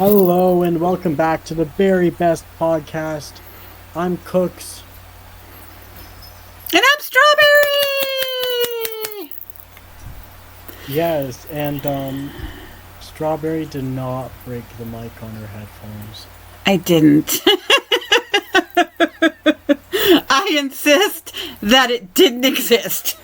Hello and welcome back to the very best podcast. I'm Cooks. And I'm Strawberry! Yes, and Strawberry did not break the mic on her headphones. I didn't. I insist that it didn't exist.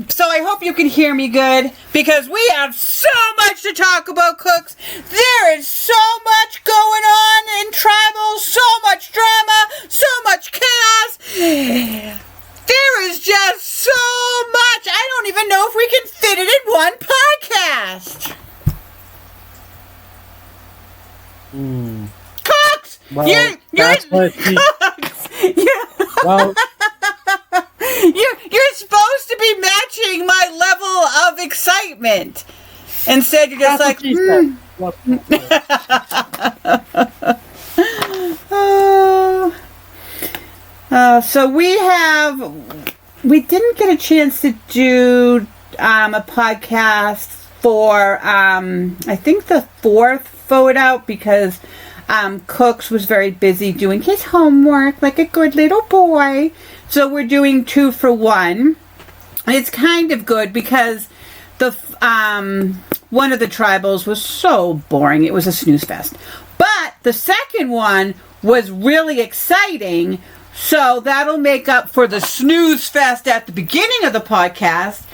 So I hope you can hear me good, because we have so much to talk about, Cooks. There is so much going on in Tribal, so much drama, so much chaos. There is just so much. I don't even know if we can fit it in one podcast. Cooks! Well, You're that's what Cooks! Well, You're supposed to be matching my level of excitement. Instead, you're just like, So we didn't get a chance to do a podcast for, I think the fourth vote out, because Cooks was very busy doing his homework like a good little boy. So we're doing 2 for 1. It's kind of good because the one of the tribals was so boring. It was a snooze fest. But the second one was really exciting. So that'll make up for the snooze fest at the beginning of the podcast.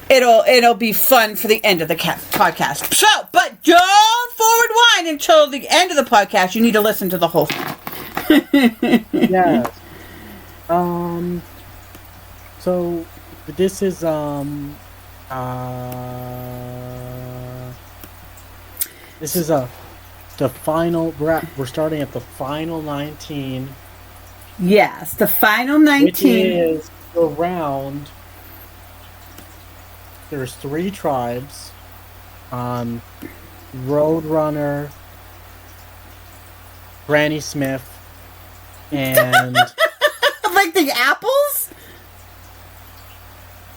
It'll be fun for the end of the podcast. So, but don't forward wind until the end of the podcast. You need to listen to the whole thing. yes. So this is the final. We're starting at the final 19. Yes, the final 19. Which is the round. There's 3 tribes. Roadrunner, Granny Smith, and like the apples?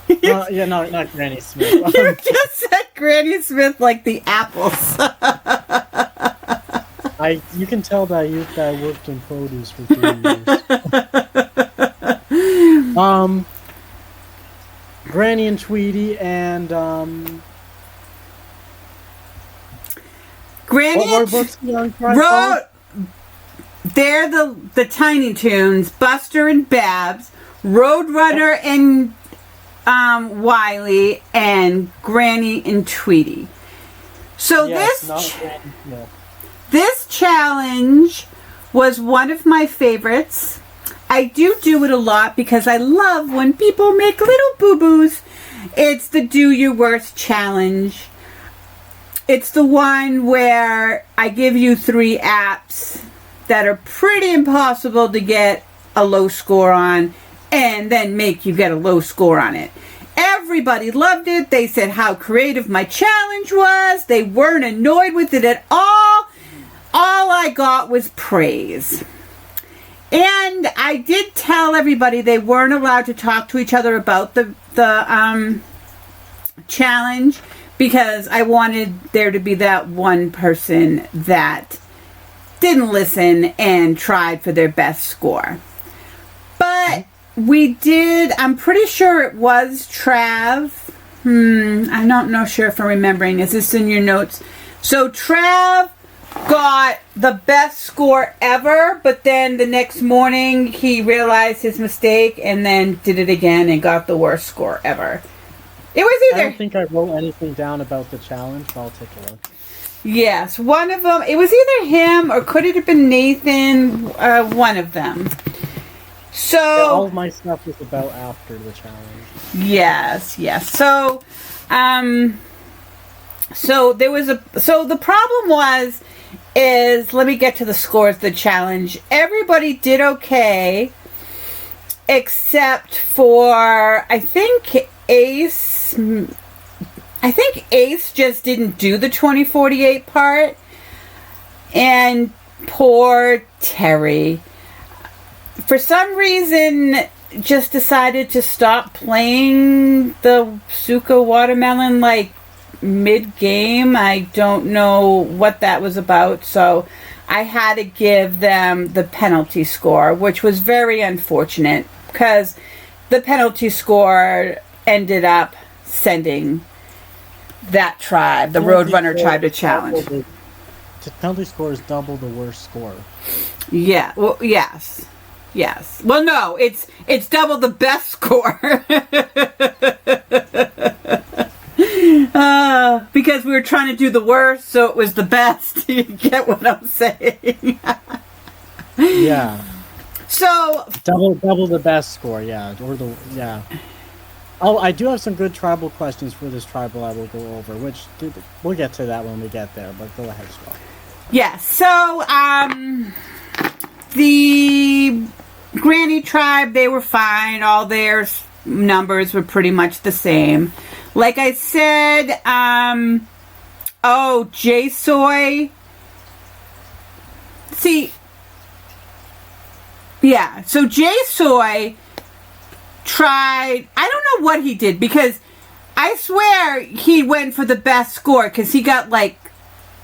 yeah, no, not Granny Smith. You just said Granny Smith like the apples. You can tell that I worked in produce for 3 years. Granny and Tweety and Granny they're the Tiny Toons, Buster and Babs, Roadrunner and Wiley, and Granny and Tweety. So this challenge was one of my favorites. I do it a lot because I love when people make little boo-boos. It's the Do Your Worst challenge. It's the one where I give you 3 apps that are pretty impossible to get a low score on, and then make you get a low score on it. Everybody loved it. They said how creative my challenge was. They weren't annoyed with it at all. All I got was praise. And I did tell everybody they weren't allowed to talk to each other about the challenge, because I wanted there to be that one person that didn't listen and tried for their best score. But we did, I'm pretty sure it was Trav. I'm not sure if I'm remembering. Is this in your notes? So Trav got the best score ever, but then the next morning he realized his mistake and then did it again and got the worst score ever. It was either... I don't think I wrote anything down about the challenge, but I'll take a look. Yes, one of them. It was either him or could it have been Nathan? One of them. So yeah, all of my stuff was about after the challenge. Yes. So there was so the problem is let me get to the scores of the challenge. Everybody did okay except for I think Ace just didn't do the 2048 part, and poor Terry for some reason just decided to stop playing the Suka watermelon like mid-game. I don't know what that was about, so I had to give them the penalty score, which was very unfortunate because the penalty score ended up sending that tribe, the Roadrunner tribe, to challenge. The penalty score is double the worst score. Yeah. Well, yes. Well, no, it's double the best score. Because we were trying to do the worst, so it was the best. You get what I'm saying? Yeah. So double the best score. Yeah. Oh, I do have some good tribal questions for this tribal I will go over, which we'll get to that when we get there, but go ahead, Straw. Yeah, so, the Granny tribe, they were fine. All their numbers were pretty much the same. Like I said, J-Soy. See, yeah, so J-Soy tried, I don't know what he did, because I swear he went for the best score, because he got like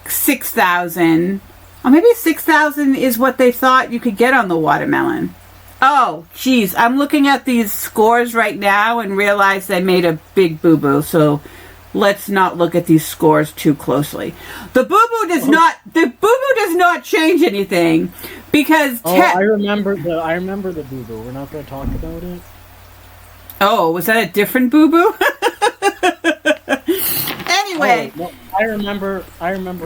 6,000, or maybe 6,000 is what they thought you could get on the watermelon. Oh, geez, I'm looking at these scores right now and realize I made a big boo-boo, so let's not look at these scores too closely. The boo-boo does not change anything, because I remember the boo-boo. We're not going to talk about it. Oh, was that a different boo-boo? Anyway. No, I remember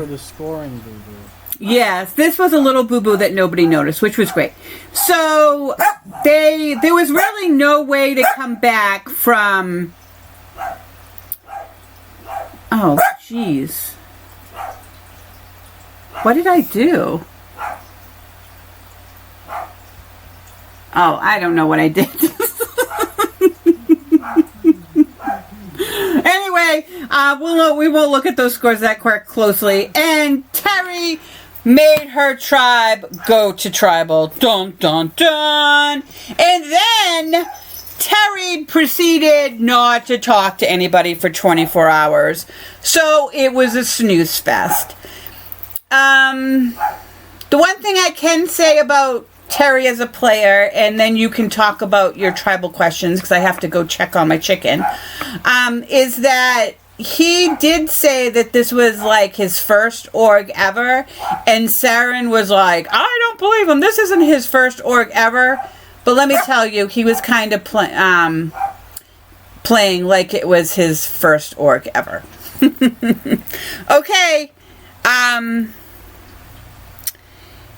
the scoring boo-boo. Yes, this was a little boo-boo that nobody noticed, which was great. So, there was really no way to come back from... Oh, jeez. What did I do? Oh, I don't know what I did. Anyway, we won't look at those scores that quite closely. And Terry made her tribe go to tribal. Dun, dun, dun. And then Terry proceeded not to talk to anybody for 24 hours. So it was a snooze fest. The one thing I can say about Terry as a player, and then you can talk about your tribal questions because I have to go check on my chicken, is that he did say that this was like his first org ever, and Saren was like, I don't believe him, this isn't his first org ever. But let me tell you, he was kind of playing like it was his first org ever. Okay,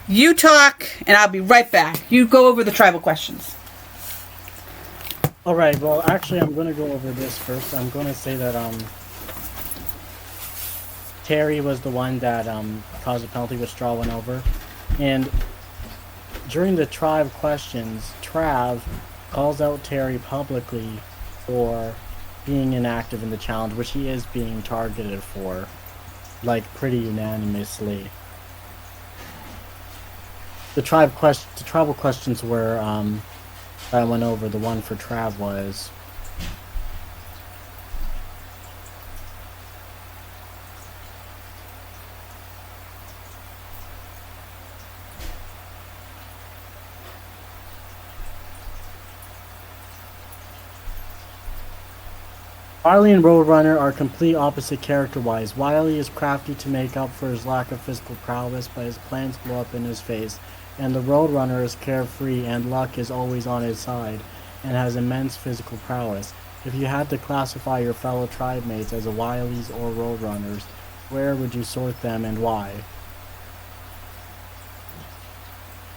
you talk, and I'll be right back. You go over the tribal questions. All right. Well, actually, I'm going to go over this first. I'm going to say that Terry was the one that caused the penalty, which Straw went over. And during the tribe questions, Trav calls out Terry publicly for being inactive in the challenge, which he is being targeted for, like, pretty unanimously. The tribal questions were, that I went over, the one for Trav was... Wily and Roadrunner are complete opposite character-wise. Wily is crafty to make up for his lack of physical prowess, but his plans blow up in his face. And the Roadrunner is carefree and luck is always on his side, and has immense physical prowess. If you had to classify your fellow tribe mates as Wilies or Roadrunners, where would you sort them and why?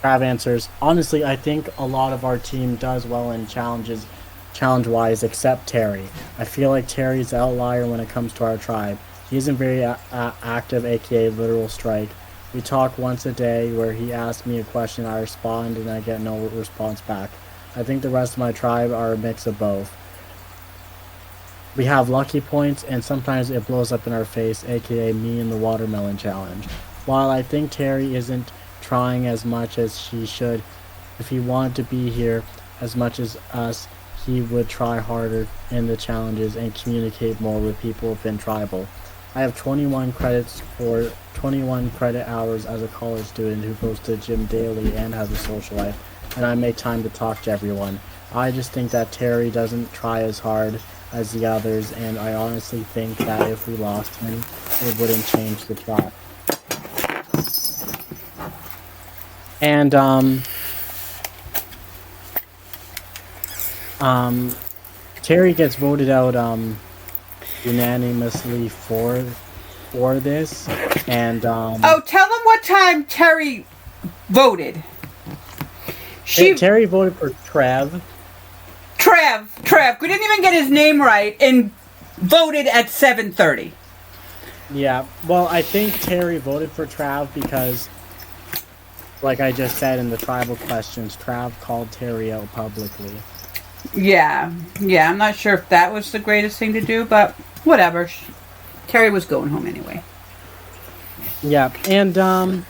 Trav answers, honestly, I think a lot of our team does well in challenge-wise, except Terry. I feel like Terry's the outlier when it comes to our tribe. He isn't very active, aka literal strike. We talk once a day where he asks me a question, I respond, and I get no response back. I think the rest of my tribe are a mix of both. We have lucky points, and sometimes it blows up in our face, aka me in the watermelon challenge. While I think Terry isn't trying as much as she should, if he wanted to be here as much as us, he would try harder in the challenges and communicate more with people within tribal. I have 21 credits for 21 credit hours as a college student who goes to the gym daily and has a social life, and I make time to talk to everyone. I just think that Terry doesn't try as hard as the others, and I honestly think that if we lost him, it wouldn't change the plot. And Terry gets voted out unanimously for this, and Oh, tell them what time Terry voted. Terry voted for Trev. Trev. We didn't even get his name right, and voted at 7:30. Yeah, well, I think Terry voted for Trav because, like I just said in the tribal questions, Trav called Terry out publicly. Yeah, I'm not sure if that was the greatest thing to do, but whatever. Terry was going home anyway. Yeah, and I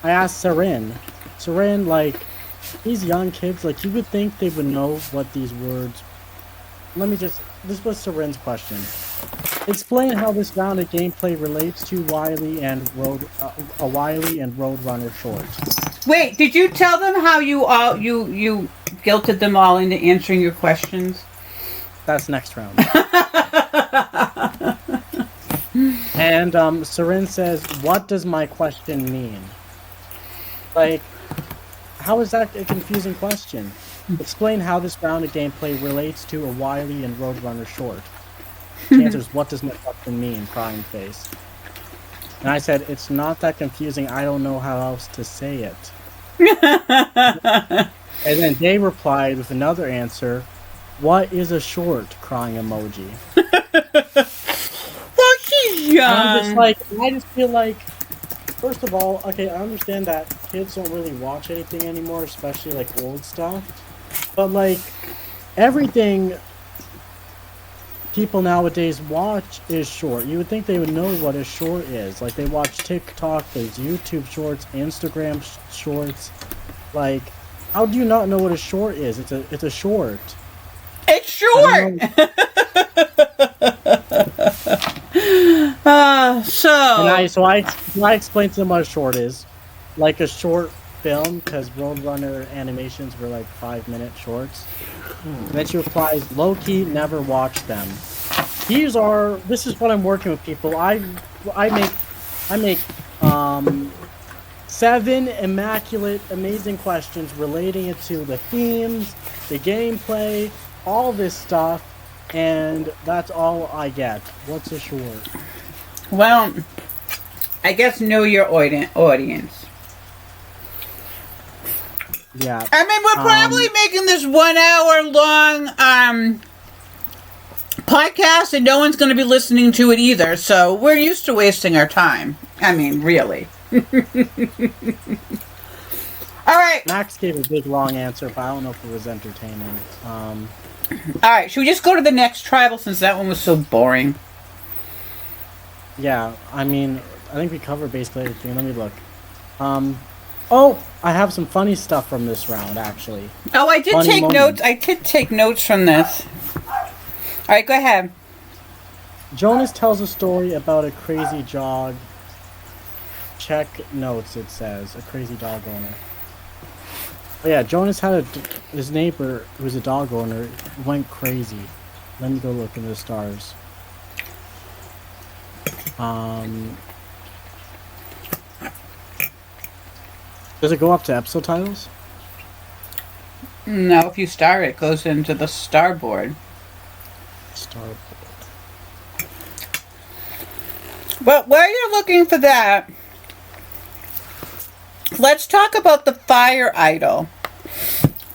asked Sarin, like, these young kids, like, you would think they would know what these words... This was Sarin's question. Explain how this round of gameplay relates to Wily and Roadrunner short. Wait, did you tell them how you guilted them all into answering your questions? That's next round. And Sarin says, what does my question mean? Like, how is that a confusing question? Explain how this round of gameplay relates to a Wily and Roadrunner short. The answer is, what does my question mean? Crying face. And I said, it's not that confusing. I don't know how else to say it. And then they replied with another answer. What is a short? Crying emoji. Well, she's young. I just feel like, first of all, okay, I understand that kids don't really watch anything anymore, especially like old stuff. But like, everything people nowadays watch is short. You would think they would know what a short is. Like, they watch TikTok, there's YouTube shorts, Instagram shorts. Like, how do you not know what a short is? It's a short. It's short. I explained to them what a short is, like a short film, because Roadrunner animations were like 5-minute shorts. And then she replies, "Low-key, never watched them. This is what I'm working with, people. I make 7 immaculate, amazing questions relating it to the themes, the gameplay, all this stuff, and that's all I get. What's a short?" Well, I guess know your audience. Yeah. I mean, we're probably making this 1 hour long podcast, and no one's going to be listening to it either. So we're used to wasting our time. I mean, really. All right. Max gave a big long answer, but I don't know if it was entertaining. All right. Should we just go to the next tribal since that one was so boring? Yeah. I mean, I think we covered basically everything. Let me look. Oh, I have some funny stuff from this round, actually. Oh, I did Funny take moment. notes. I did take notes from this. All right, go ahead. Jonas tells a story about a crazy dog. Check notes, it says. A crazy dog owner. But yeah, Jonas had his neighbor, who was a dog owner, went crazy. Let me go look in the stars. Does it go up to episode titles? No, if you star it, goes into the starboard. Starboard. Well, while you're looking for that, let's talk about the fire idol.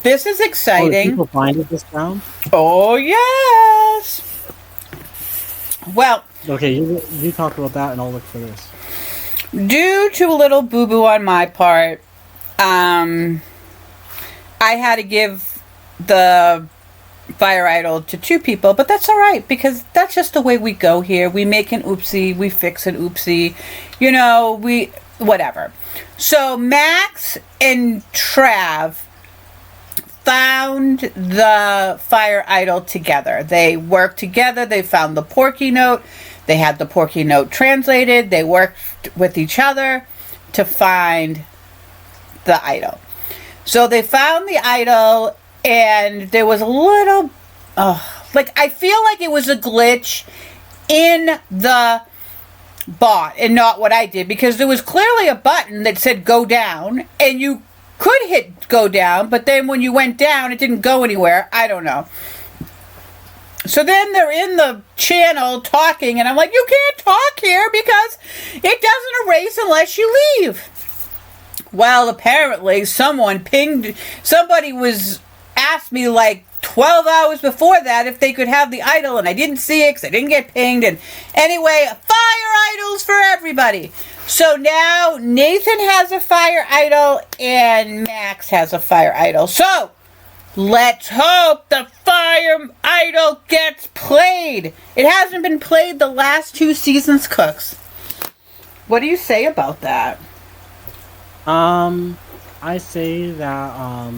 This is Oh, did exciting. people find it this round? Oh, yes. Well, Okay, you talk about that and I'll look for this. due to a little boo-boo on my part, I had to give the fire idol to 2 people, but that's all right because that's just the way we go here. We make an oopsie, we fix an oopsie, whatever. So Max and Trav found the fire idol together. They worked together. They found the Porky note. They had the Porky note translated. They worked with each other to find the idol. So they found the idol, and there was a little, I feel like it was a glitch in the bot and not what I did, because there was clearly a button that said go down, and you could hit go down, but then when you went down, it didn't go anywhere. I don't know. So then they're in the channel talking, and I'm like, you can't talk here because it doesn't erase unless you leave. Well, apparently somebody asked me like 12 hours before that if they could have the idol, and I didn't see it because I didn't get pinged. And anyway, fire idols for everybody. So now Nathan has a fire idol and Max has a fire idol. So let's hope the fire idol gets played. It hasn't been played the last 2 seasons, Cooks. What do you say about that? I say that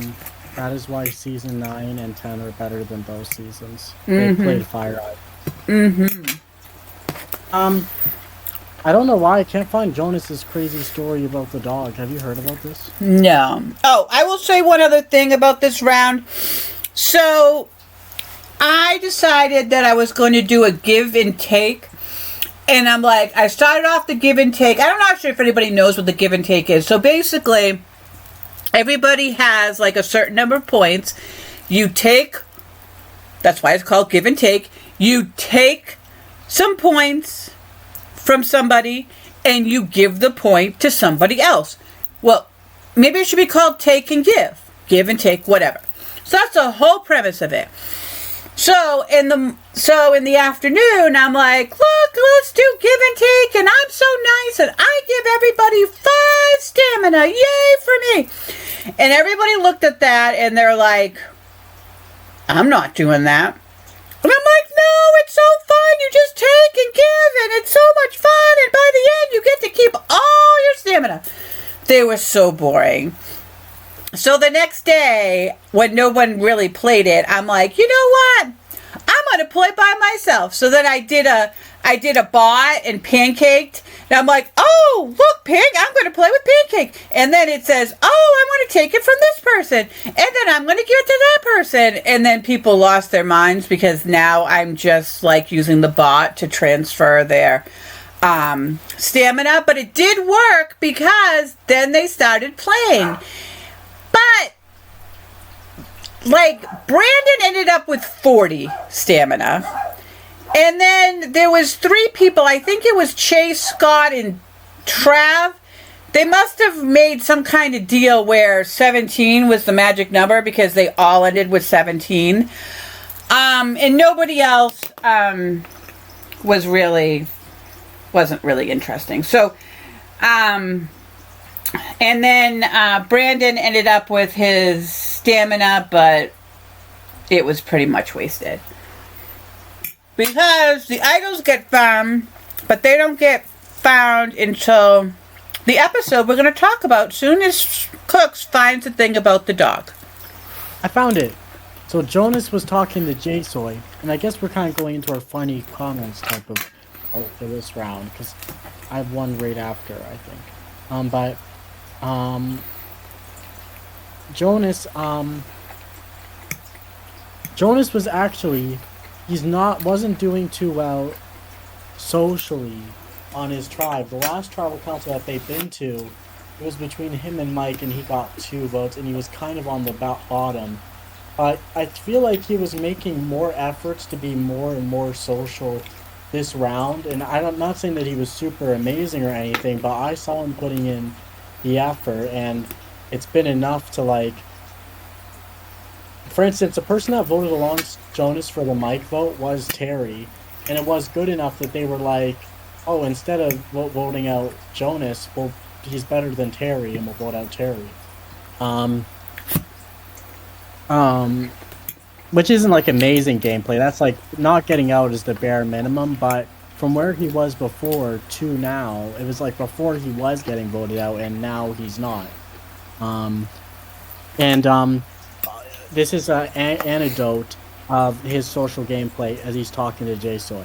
that is why season 9 and 10 are better than those seasons. They played fire idol. I don't know why I can't find Jonas's crazy story about the dog. Have you heard about this? No. Oh, I will say one other thing about this round. So, I decided that I was going to do a give and take. And I'm like, I started off the give and take. I'm not sure if anybody knows what the give and take is. So basically, everybody has like a certain number of points. You take, that's why it's called give and take. You take some points from somebody and you give the point to somebody else. Well, maybe it should be called take and give. Give and take, whatever. So that's the whole premise of it. So in the afternoon, I'm like, look, let's do give and take, and I'm so nice, and I give everybody 5 stamina. Yay for me. And everybody looked at that, and they're like, I'm not doing that. And I'm like, no, it's so fun. You just take and give, and it's so much fun, and by the end, you get to keep all your stamina. They were so boring. So the next day, when no one really played it, I'm like, you know what? I'm going to play by myself. So then I did a bot and pancaked. And I'm like, oh, look, Pig, I'm going to play with Pancake. And then it says, oh, I'm going to take it from this person. And then I'm going to give it to that person. And then people lost their minds because now I'm just like using the bot to transfer their stamina. But it did work because then they started playing. But, like, Brandon ended up with 40 stamina. And then there was 3 people, I think it was Chase, Scott, and Trav. They must have made some kind of deal where 17 was the magic number because they all ended with 17. And nobody else wasn't really interesting. So, and then Brandon ended up with his stamina, but it was pretty much wasted. Because the idols get found, but they don't get found until the episode we're going to talk about soon as Cooks finds the thing about the dog. I found it. So Jonas was talking to J-Soy, and I guess we're kind of going into our funny comments type of part for this round, because I have one right after, I think. Jonas was actually, wasn't doing too well socially on his tribe. The last tribal council that they've been to, it was between him and Mike, and he got 2 votes, and he was kind of on the bottom. But I feel like he was making more efforts to be more and more social this round, and I'm not saying that he was super amazing or anything, but I saw him putting in the effort, and it's been enough to, like, for instance, the person that voted along Jonas for the Mike vote was Terry, and it was good enough that they were like, oh, instead of voting out Jonas, well, he's better than Terry, and we'll vote out Terry. Which isn't like amazing gameplay. That's like not getting out is the bare minimum, but from where he was before to now, it was like before he was getting voted out and now he's not. this is an anecdote of his social gameplay as he's talking to Jay Soy.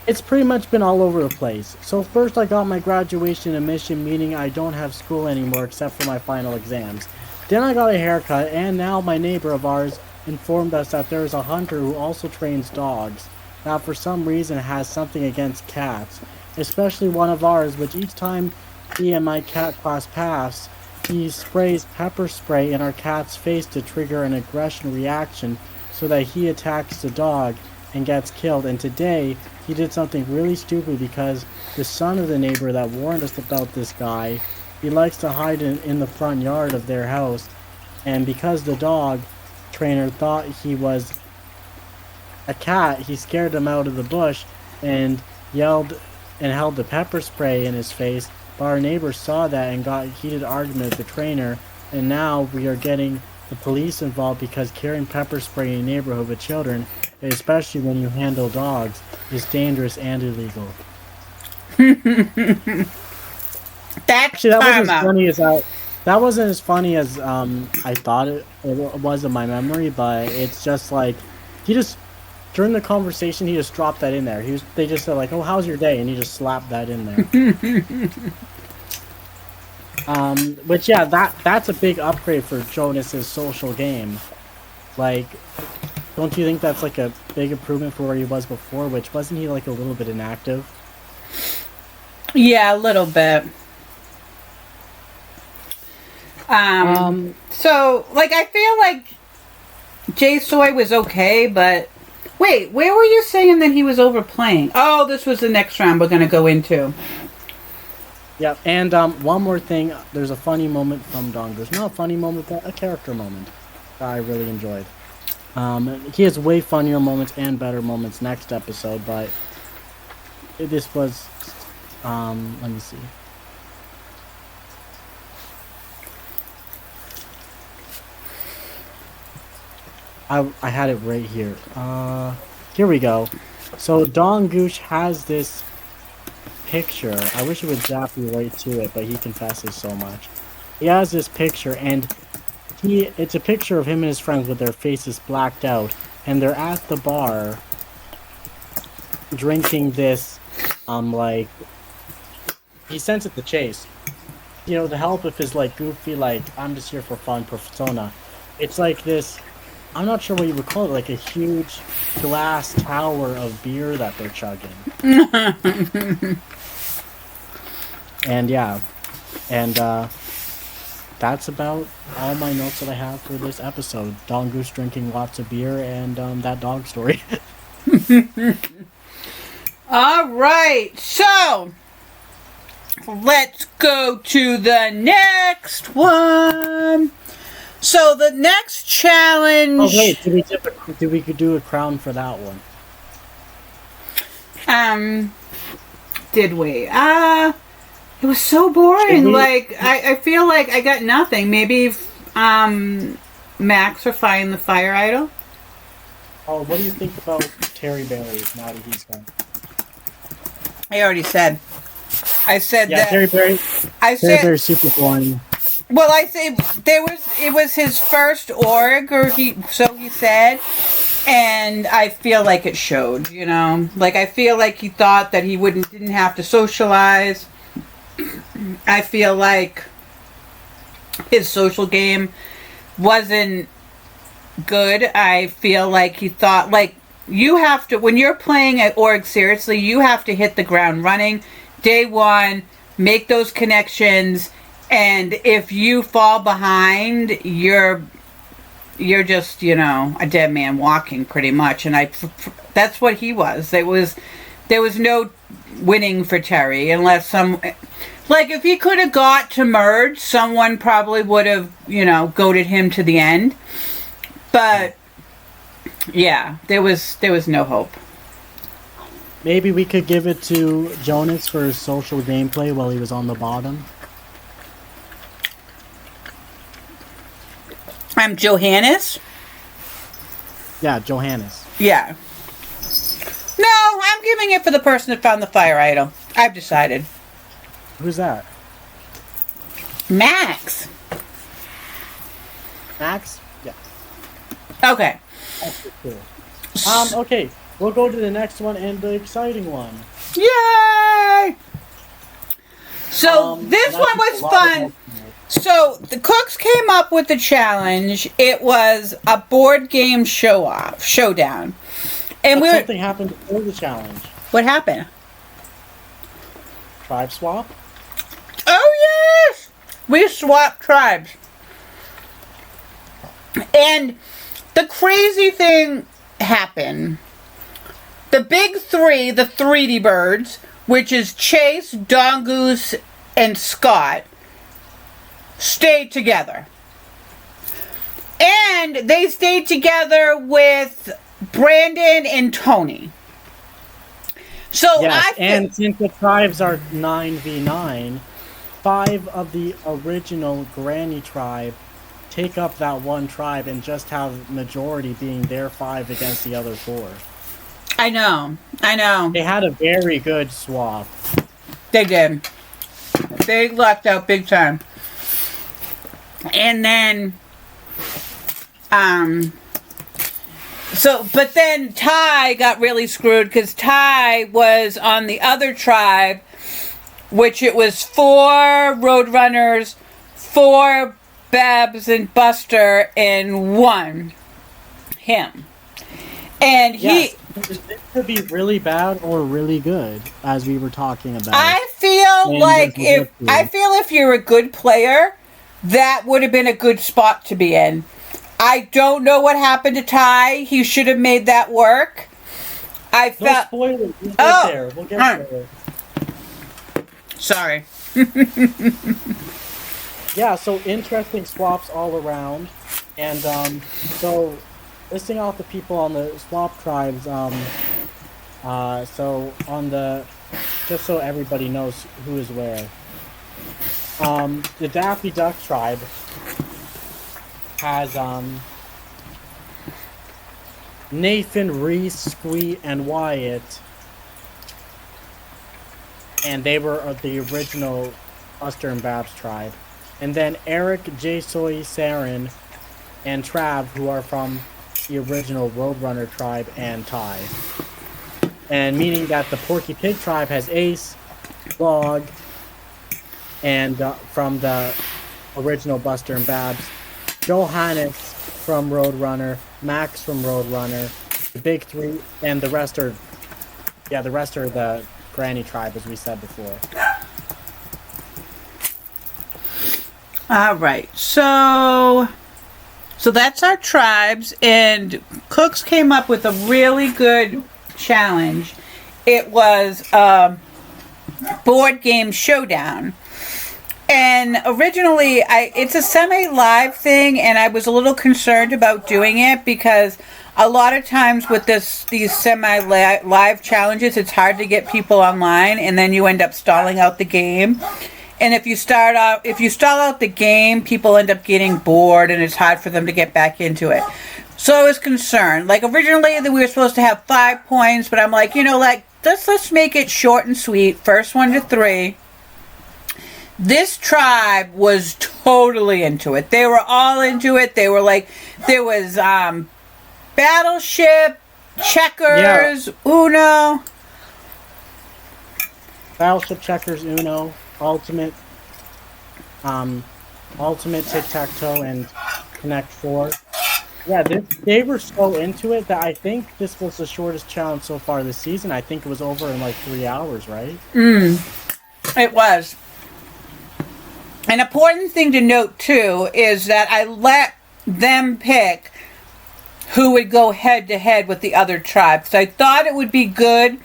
It's pretty much been all over the place. So first I got my graduation admission, meaning I don't have school anymore except for my final exams. Then I got a haircut, and now my neighbor of ours informed us that there is a hunter who also trains dogs, that for some reason has something against cats, especially one of ours, which each time he and my cat class pass, he sprays pepper spray in our cat's face to trigger an aggression reaction so that he attacks the dog and gets killed. And today, he did something really stupid because the son of the neighbor that warned us about this guy, he likes to hide in the front yard of their house. And because the dog trainer thought he was a cat, he scared him out of the bush and yelled and held the pepper spray in his face. But our neighbor saw that and got a heated argument with the trainer, and now we are getting the police involved because carrying pepper spray in a neighborhood with children, especially when you handle dogs, is dangerous and illegal. Actually, that wasn't as funny as I thought it was in my memory, but it's just like he just during the conversation he just dropped that in there. They just said like, "Oh, how's your day?" and he just slapped that in there. But yeah, that's a big upgrade for Jonas's social game. Like, don't you think that's like a big improvement for where he was before? Which wasn't he like a little bit inactive? Yeah, a little bit. So, like, I feel like Jay Soy was okay, but wait, where were you saying that he was overplaying? Oh, this was the next round we're going to go into. Yeah, and one more thing, there's a funny moment from Dongus. Not a funny moment, but a character moment that I really enjoyed. He has way funnier moments and better moments next episode, but this was, let me see. I had it right here. Here we go. So Dongush has this picture. I wish it would zap you right to it, but he confesses so much. He has this picture, and it's a picture of him and his friends with their faces blacked out, and they're at the bar drinking this, like, he sends it to Chase. You know, to help with his, like, goofy, like, I'm just here for fun persona. It's like this, I'm not sure what you would call it, like a huge glass tower of beer that they're chugging. And yeah, and that's about all my notes that I have for this episode. Dongoose drinking lots of beer and that dog story. All right, so let's go to the next one. So the next challenge. Oh wait, did we do a crown for that one? Did we? It was so boring. Like I feel like I got nothing. Maybe Max or find the fire idol. Oh, what do you think about Terry Berry now that he's gone? I already said. I said that. Terry Berry. Terry Berry's super boring. Well, I say it was his first org, or so he said, and I feel like it showed. You know, like I feel like he thought that he didn't have to socialize. I feel like his social game wasn't good. I feel like he thought like you have to when you're playing at org seriously, you have to hit the ground running day one, make those connections. And if you fall behind, you're just, you know, a dead man walking pretty much. And that's what he was. There was no winning for Terry unless like if he could have got to merge, someone probably would have, you know, goaded him to the end. But yeah, there was no hope. Maybe we could give it to Jonas for his social gameplay while he was on the bottom. I'm Johannes? Yeah, Johannes. Yeah. No, I'm giving it for the person that found the fire idol. I've decided. Who's that? Max. Max? Yeah. Okay. That's cool. Okay, we'll go to the next one and the exciting one. Yay! So this that one took was a lot of fun. help. So the cooks came up with the challenge. It was a board game showdown. And But something happened before the challenge. what happened? Tribe swap. Oh yes! We swapped tribes. And the crazy thing happened. The big three, the 3D birds, which is Chase, Dongoose, and Scott, stayed together. And they stayed together with Brandon and Tony. So Yes, and since the tribes are 9v9, 5 of the original Granny tribe take up that one tribe and just have majority being their 5 against the other 4. I know. They had a very good swap. They did. They lucked out big time. And then, but then Ty got really screwed because Ty was on the other tribe, which it was 4 Roadrunners, 4 Babs and Buster, and 1 him. And Yes, it could be really bad or really good, as we were talking about. I feel like if you're a good player, that would have been a good spot to be in. I don't know what happened to Ty. He should have made that work. I felt. No spoilers. We'll get there. We'll get there. Sorry. Yeah, so interesting swaps all around. And so listing off the people on the swap tribes, so on the, just so everybody knows who is where. The Daffy Duck tribe has Nathan, Reese, Squeak, and Wyatt, and they were the original Buster and Babs tribe. And then Eric, Jasoy, Saren, and Trav, who are from the original Roadrunner tribe, and Ty. And meaning that the Porky Pig tribe has Ace, Log, and from the original Buster and Babs, Johannes from Roadrunner, Max from Roadrunner, the big 3, and the rest are the Granny tribe, as we said before. All right, so that's our tribes, and Cooks came up with a really good challenge. It was board game showdown, and originally it's a semi-live thing, and I was a little concerned about doing it because a lot of times with these semi-live challenges, it's hard to get people online, and then you end up stalling out the game. And if you stall out the game, people end up getting bored, and it's hard for them to get back into it. So I was concerned. Like originally, we were supposed to have 5 points, but I'm like, let's make it short and sweet. First 1 to 3. This tribe was totally into it. They were all into it. They were like, there was Battleship, Checkers, Uno. Battleship, Checkers, Uno, Ultimate Tic-Tac-Toe, and Connect 4. Yeah, they were so into it that I think this was the shortest challenge so far this season. I think it was over in like 3 hours, right? It was. An important thing to note, too, is that I let them pick who would go head-to-head with the other tribes. I thought it would be good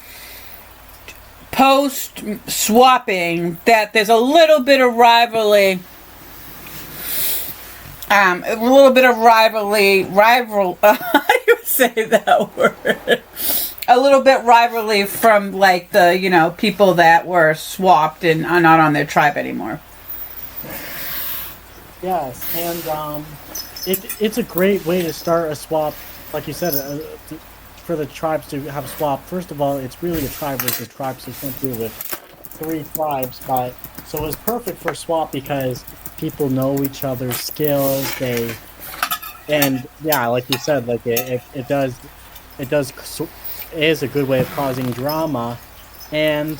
post-swapping that there's a little bit of rivalry. How do you say that word? A little bit rivalry from like the, people that were swapped and are not on their tribe anymore. Yes, and it's a great way to start a swap, like you said, for the tribes to have a swap. First of all, it's really a tribe versus tribe, so it's going to do with 3 tribes, but so it was perfect for a swap because people know each other's skills. They And yeah, like you said, like it does it is a good way of causing drama, and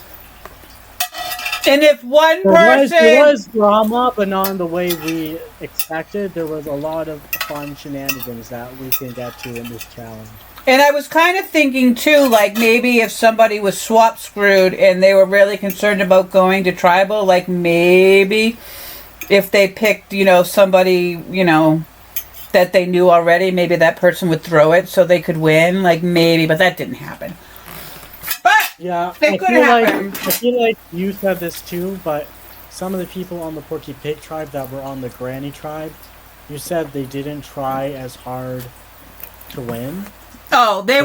And if one there person, was drama, but not in the way we expected. There was a lot of fun shenanigans that we can get to in this challenge. and I was kind of thinking too, like maybe if somebody was swap screwed and they were really concerned about going to tribal, like maybe if they picked, somebody, that they knew already, maybe that person would throw it so they could win, like maybe, but that didn't happen. But Yeah, it could happen. I feel like you said this too, but some of the people on the Porky Pig tribe that were on the Granny tribe, you said they didn't try as hard to win. Oh, they're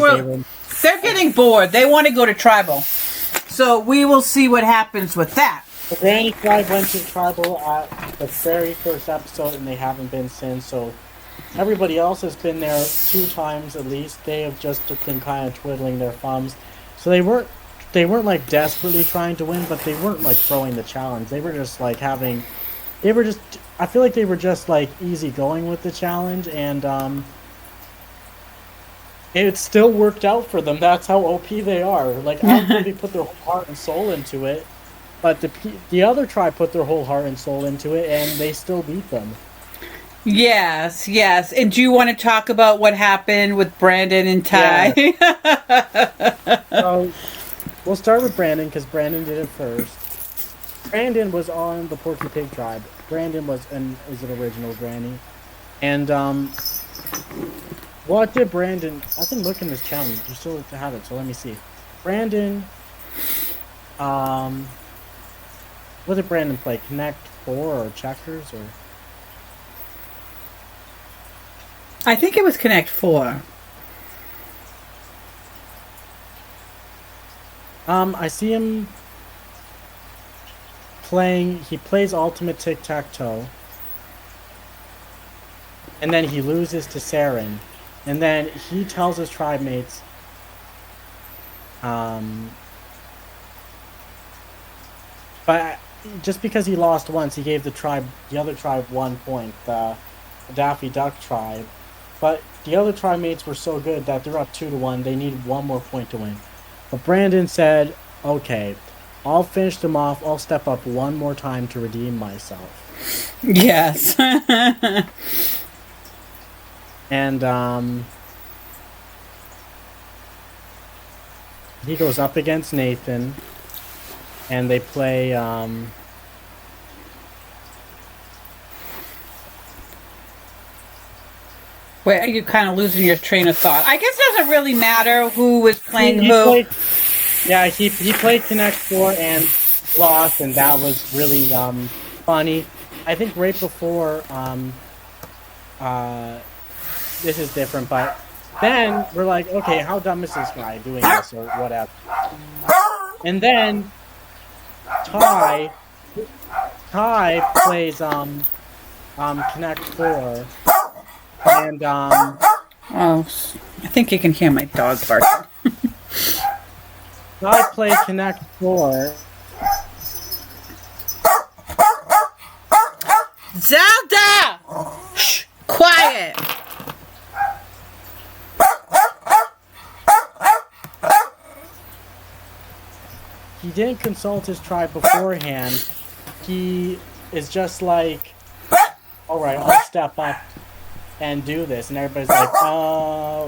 getting bored. They want to go to tribal. So we will see what happens with that. The Granny tribe went to tribal at the very first episode, and they haven't been since. So everybody else has been there 2 times at least. They have just been kind of twiddling their thumbs. So they weren't like desperately trying to win, but they weren't like throwing the challenge. They were just like I feel like they were just like easy going with the challenge, and it still worked out for them. That's how OP they are. Like, I don't think they put their whole heart and soul into it, but the other tribe put their whole heart and soul into it, and they still beat them. Yes. And do you want to talk about what happened with Brandon and Ty? Yeah. So, we'll start with Brandon, because Brandon did it first. Brandon was on the Porky Pig tribe. Brandon is an original Granny. And, what did Brandon... I can look in this challenge. You still have it, so let me see. Brandon... what did Brandon play? Connect 4 or checkers, or... I think it was Connect 4. I see him playing... He plays Ultimate Tic-Tac-Toe. And then he loses to Saren. And then he tells his tribe mates, but just because he lost once, he gave the other tribe 1 point, the Daffy Duck tribe. But the other tribe mates were so good that they're up 2-1. They need 1 more point to win. But Brandon said, "Okay, I'll finish them off. I'll step up 1 more time to redeem myself." Yes. And he goes up against Nathan, and they play Wait, are you kind of losing your train of thought? I guess it doesn't really matter who was playing he who. he played Connect 4 and lost, and that was really funny. I think right before this is different, but then we're like, okay, how dumb is this guy doing this or whatever? And then Ty plays Connect 4, and Oh, I think you can hear my dog barking. Ty plays Connect 4. Zelda! Shh! Quiet! He didn't consult his tribe beforehand. He is just like, alright, I'll step up and do this. And everybody's like,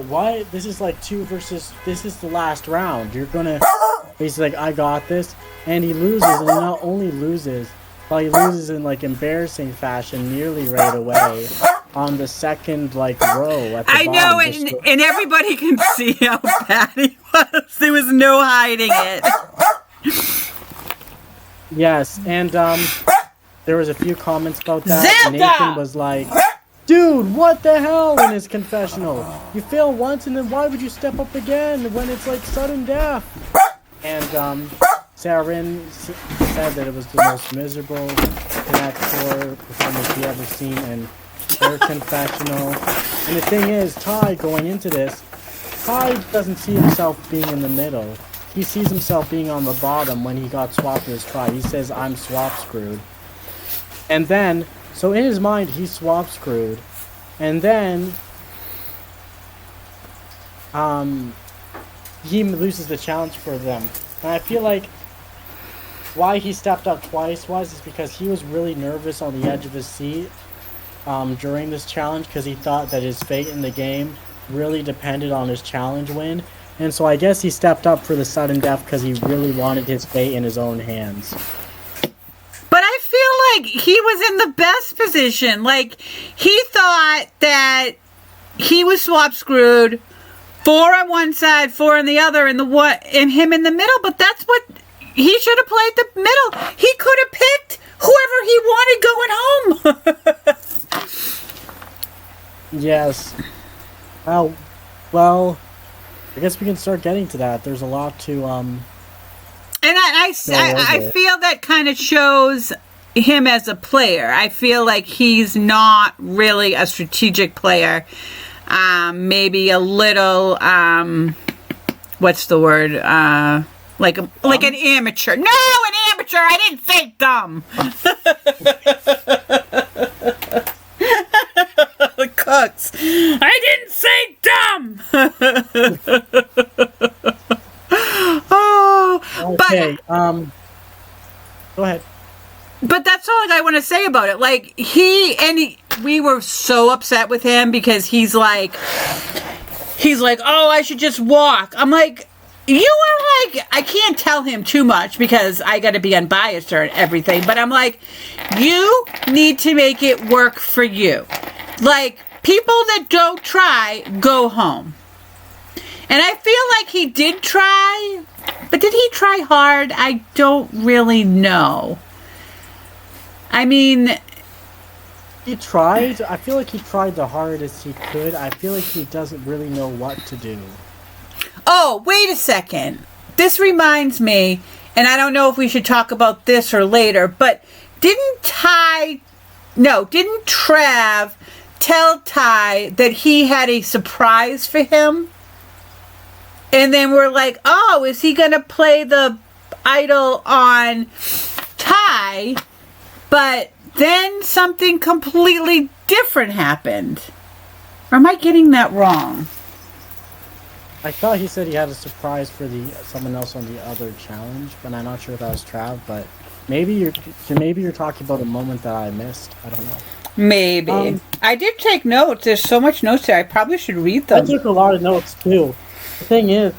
what? This is like 2 versus, this is the last round. You're gonna, he's like, I got this. And he loses, and he not only loses, but he loses in like embarrassing fashion nearly right away on the second like row at the I bottom. know, and everybody can see how bad he was. There was no hiding it. Yes, and there was a few comments about that. Zelda! Nathan was like, "Dude, what the hell?" in his confessional. You fail once, and then why would you step up again when it's like sudden death? And Saren said that it was the most miserable Connect 4 performance he ever seen in their confessional. And the thing is, Ty, going into this, Ty doesn't see himself being in the middle. He sees himself being on the bottom when he got swapped in his tribe. He says, "I'm swap screwed." And then, so in his mind, he's swap screwed. And then he loses the challenge for them. And I feel like why he stepped up twice is because he was really nervous on the edge of his seat during this challenge, because he thought that his fate in the game really depended on his challenge win. And so I guess he stepped up for the sudden death because he really wanted his fate in his own hands. But I feel like he was in the best position. Like, he thought that he was swap screwed, 4 on one side, 4 on the other, and him in the middle. But that's what he should have played, the middle. He could have picked whoever he wanted going home. Yes. Well, I guess we can start getting to that. There's a lot to And I feel that kind of shows him as a player. I feel like he's not really a strategic player. Maybe a little, what's the word? Like an amateur. No, an amateur! I didn't say dumb! The cooks. I didn't say dumb! Oh, okay. Go ahead. But that's all I want to say about it. Like, we were so upset with him because he's like, oh, I should just walk. I'm like, you are like, I can't tell him too much because I got to be unbiased or everything. But I'm like, you need to make it work for you. Like, people that don't try, go home. And I feel like he did try, but did he try hard? I don't really know. I mean, he tried. I feel like he tried the hardest he could. I feel like he doesn't really know what to do. Oh, wait a second. This reminds me, and I don't know if we should talk about this or later, but didn't Trav tell Ty that he had a surprise for him? And then we're like, oh, is he going to play the idol on Ty? But then something completely different happened. Or am I getting that wrong? I thought he said he had a surprise for someone else on the other challenge, but I'm not sure if that was Trav. But maybe you're talking about a moment that I missed. I don't know. Maybe. I did take notes. There's so much notes there. I probably should read them. I took a lot of notes too. The thing is,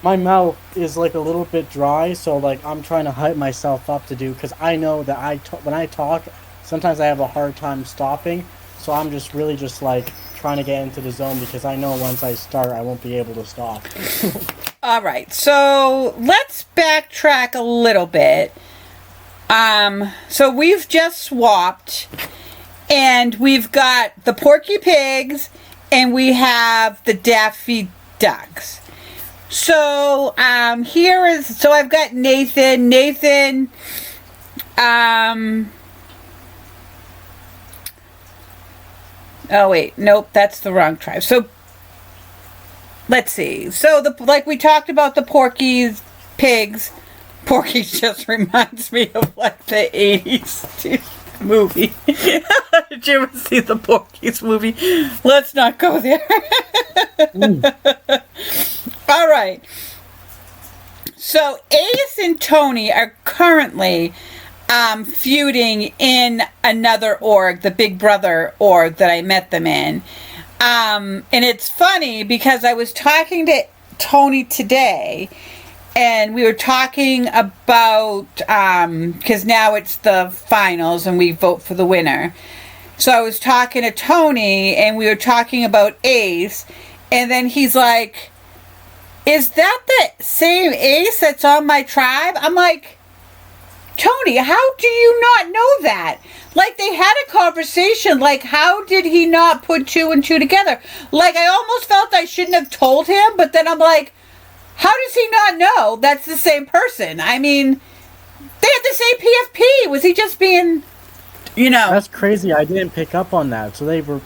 my mouth is like a little bit dry, so like I'm trying to hype myself up to do, because I know that when I talk, sometimes I have a hard time stopping. So I'm just really just like trying to get into the zone, because I know once I start, I won't be able to stop. All right, so let's backtrack a little bit. So we've just swapped, and we've got the Porky Pigs, and we have the Daffy Ducks. So so I've got Nathan. Oh wait, nope, that's the wrong tribe. So let's see. So like we talked about the Porky's Pigs. Porky's just reminds me of like the 80s movie. Did you ever see the Porky's movie? Let's not go there. All right. So Ace and Tony are currently feuding in another org, the Big Brother org that I met them in. And it's funny because I was talking to Tony today, and we were talking about, because now it's the finals and we vote for the winner. So I was talking to Tony, and we were talking about Ace, and then he's like, is that the same Ace that's on my tribe? I'm like, Tony, how do you not know that? Like, they had a conversation. Like, how did he not put 2 and 2 together? Like, I almost felt I shouldn't have told him, but then I'm like, how does he not know that's the same person? I mean, they had the same PFP. Was he just being, That's crazy. I didn't pick up on that. So they were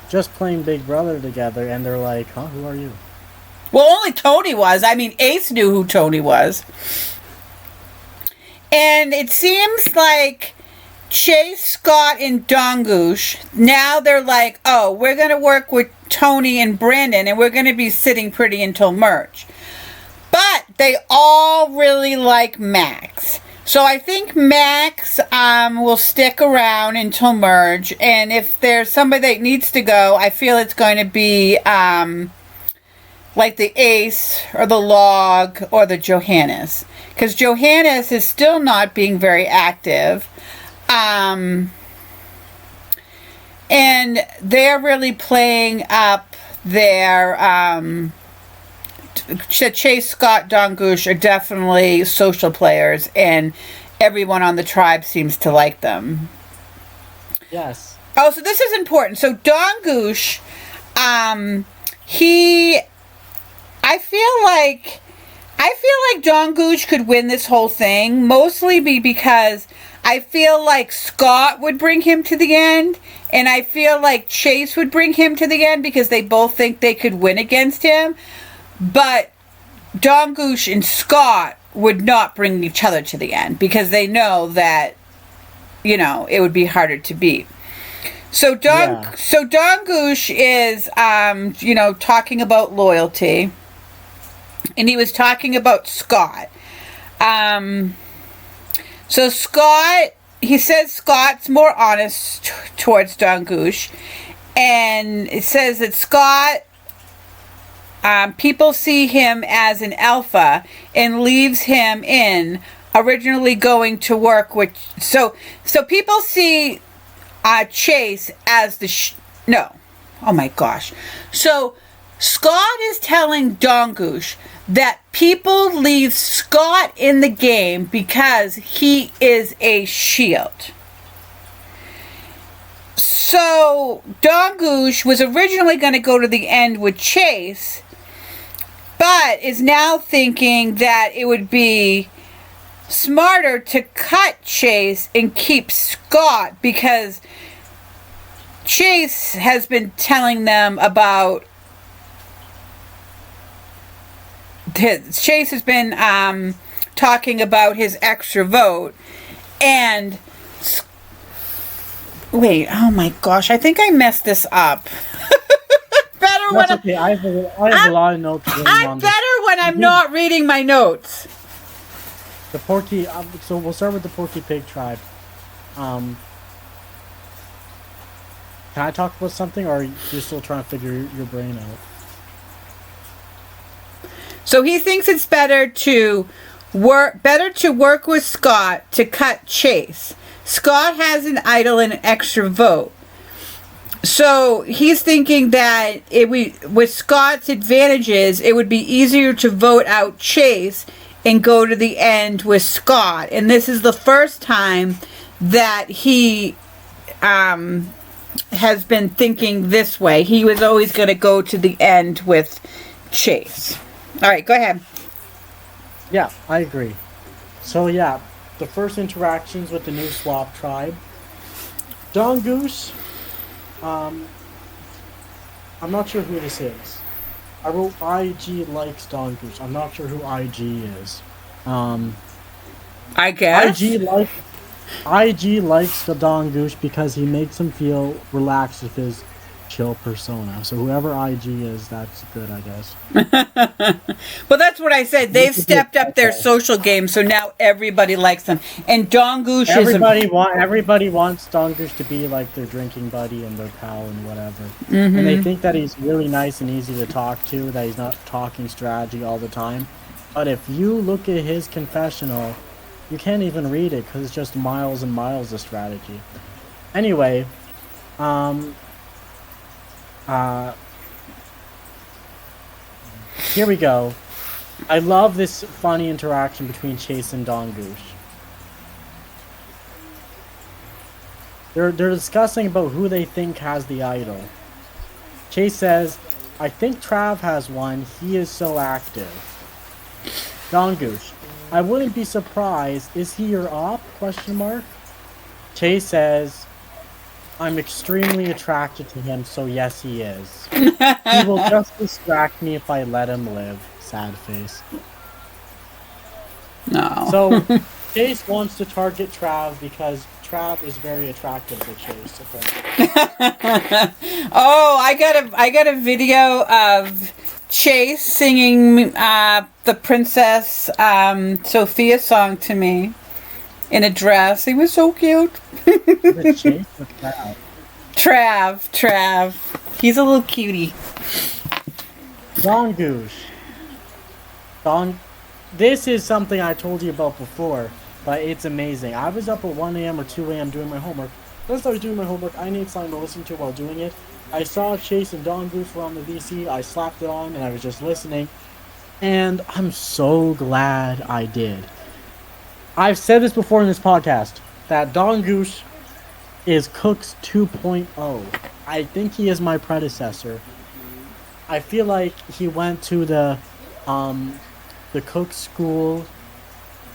just playing Big Brother together, and they're like, huh, who are you? Well, only Tony was. I mean, Ace knew who Tony was. And it seems like Chase, Scott, and Dongush, now they're like, oh, we're going to work with Tony and Brandon, and we're going to be sitting pretty until merge. But they all really like Max. So I think Max will stick around until merge. And if there's somebody that needs to go, I feel it's going to be like the Ace or the Log or the Johannes. Because Johannes is still not being very active. And they're really playing up their... Chase, Scott, Dongush are definitely social players, and everyone on the tribe seems to like them. Yes. Oh, so this is important. So Dongush, I feel like Dongush could win this whole thing, mostly because I feel like Scott would bring him to the end, and I feel like Chase would bring him to the end because they both think they could win against him. But Dongush and Scott would not bring each other to the end because they know that, it would be harder to beat. So Dongush is, talking about loyalty, and he was talking about Scott. So Scott, he says Scott's more honest towards Dongush, and it says that Scott. People see him as an alpha and leaves him in, originally going to work with... So people see Chase as the... No. Oh my gosh. So Scott is telling Dongush that people leave Scott in the game because he is a shield. So Dongush was originally going to go to the end with Chase, but is now thinking that it would be smarter to cut Chase and keep Scott because Chase has been telling them about... Chase has been talking about his extra vote, and... Wait, oh my gosh, I think I messed this up. That's okay. I have a lot of notes. I'm better when I'm not reading my notes. The Porky. So we'll start with the Porky Pig tribe. Can I talk about something, or are you still trying to figure your brain out? So he thinks it's better to work with Scott to cut Chase. Scott has an idol and an extra vote. So he's thinking that with Scott's advantages, it would be easier to vote out Chase and go to the end with Scott. And this is the first time that he has been thinking this way. He was always going to go to the end with Chase. All right, go ahead. Yeah, I agree. So yeah, the first interactions with the new swap tribe. Dongush. I'm not sure who this is. I wrote IG likes Dongush. I'm not sure who IG is. I guess. IG likes the Dongush because he makes him feel relaxed with his chill persona. So whoever IG is, that's good, I guess. Well, that's what I said. They've stepped up their social game, so now everybody likes them. And Dongush everybody wants Dongush to be like their drinking buddy and their pal and whatever. Mm-hmm. And they think that he's really nice and easy to talk to, that he's not talking strategy all the time. But if you look at his confessional, you can't even read it because it's just miles and miles of strategy. Anyway, here we go. I love this funny interaction between Chase and Dongush. They're discussing about who they think has the idol. Chase says, I think Trav has one. He is so active. Dongush, I wouldn't be surprised. Is he your op? Question mark. Chase says, I'm extremely attracted to him, so yes, he is. He will just distract me if I let him live. Sad face. No. So, Chase wants to target Trav because Trav is very attractive to Chase. Apparently. Oh, I got a video of Chase singing the Princess Sophia song to me in a dress. He was so cute. The Chase or Trav? Trav. He's a little cutie. Don Goose. This is something I told you about before, but it's amazing. I was up at 1 a.m. or 2 a.m. doing my homework. Once I was doing my homework, I needed something to listen to while doing it. I saw Chase and Don Goose were on the VC. I slapped it on and I was just listening. And I'm so glad I did. I've said this before in this podcast, that Don Goose is Cook's 2.0. I think he is my predecessor. I feel like he went to the Cook School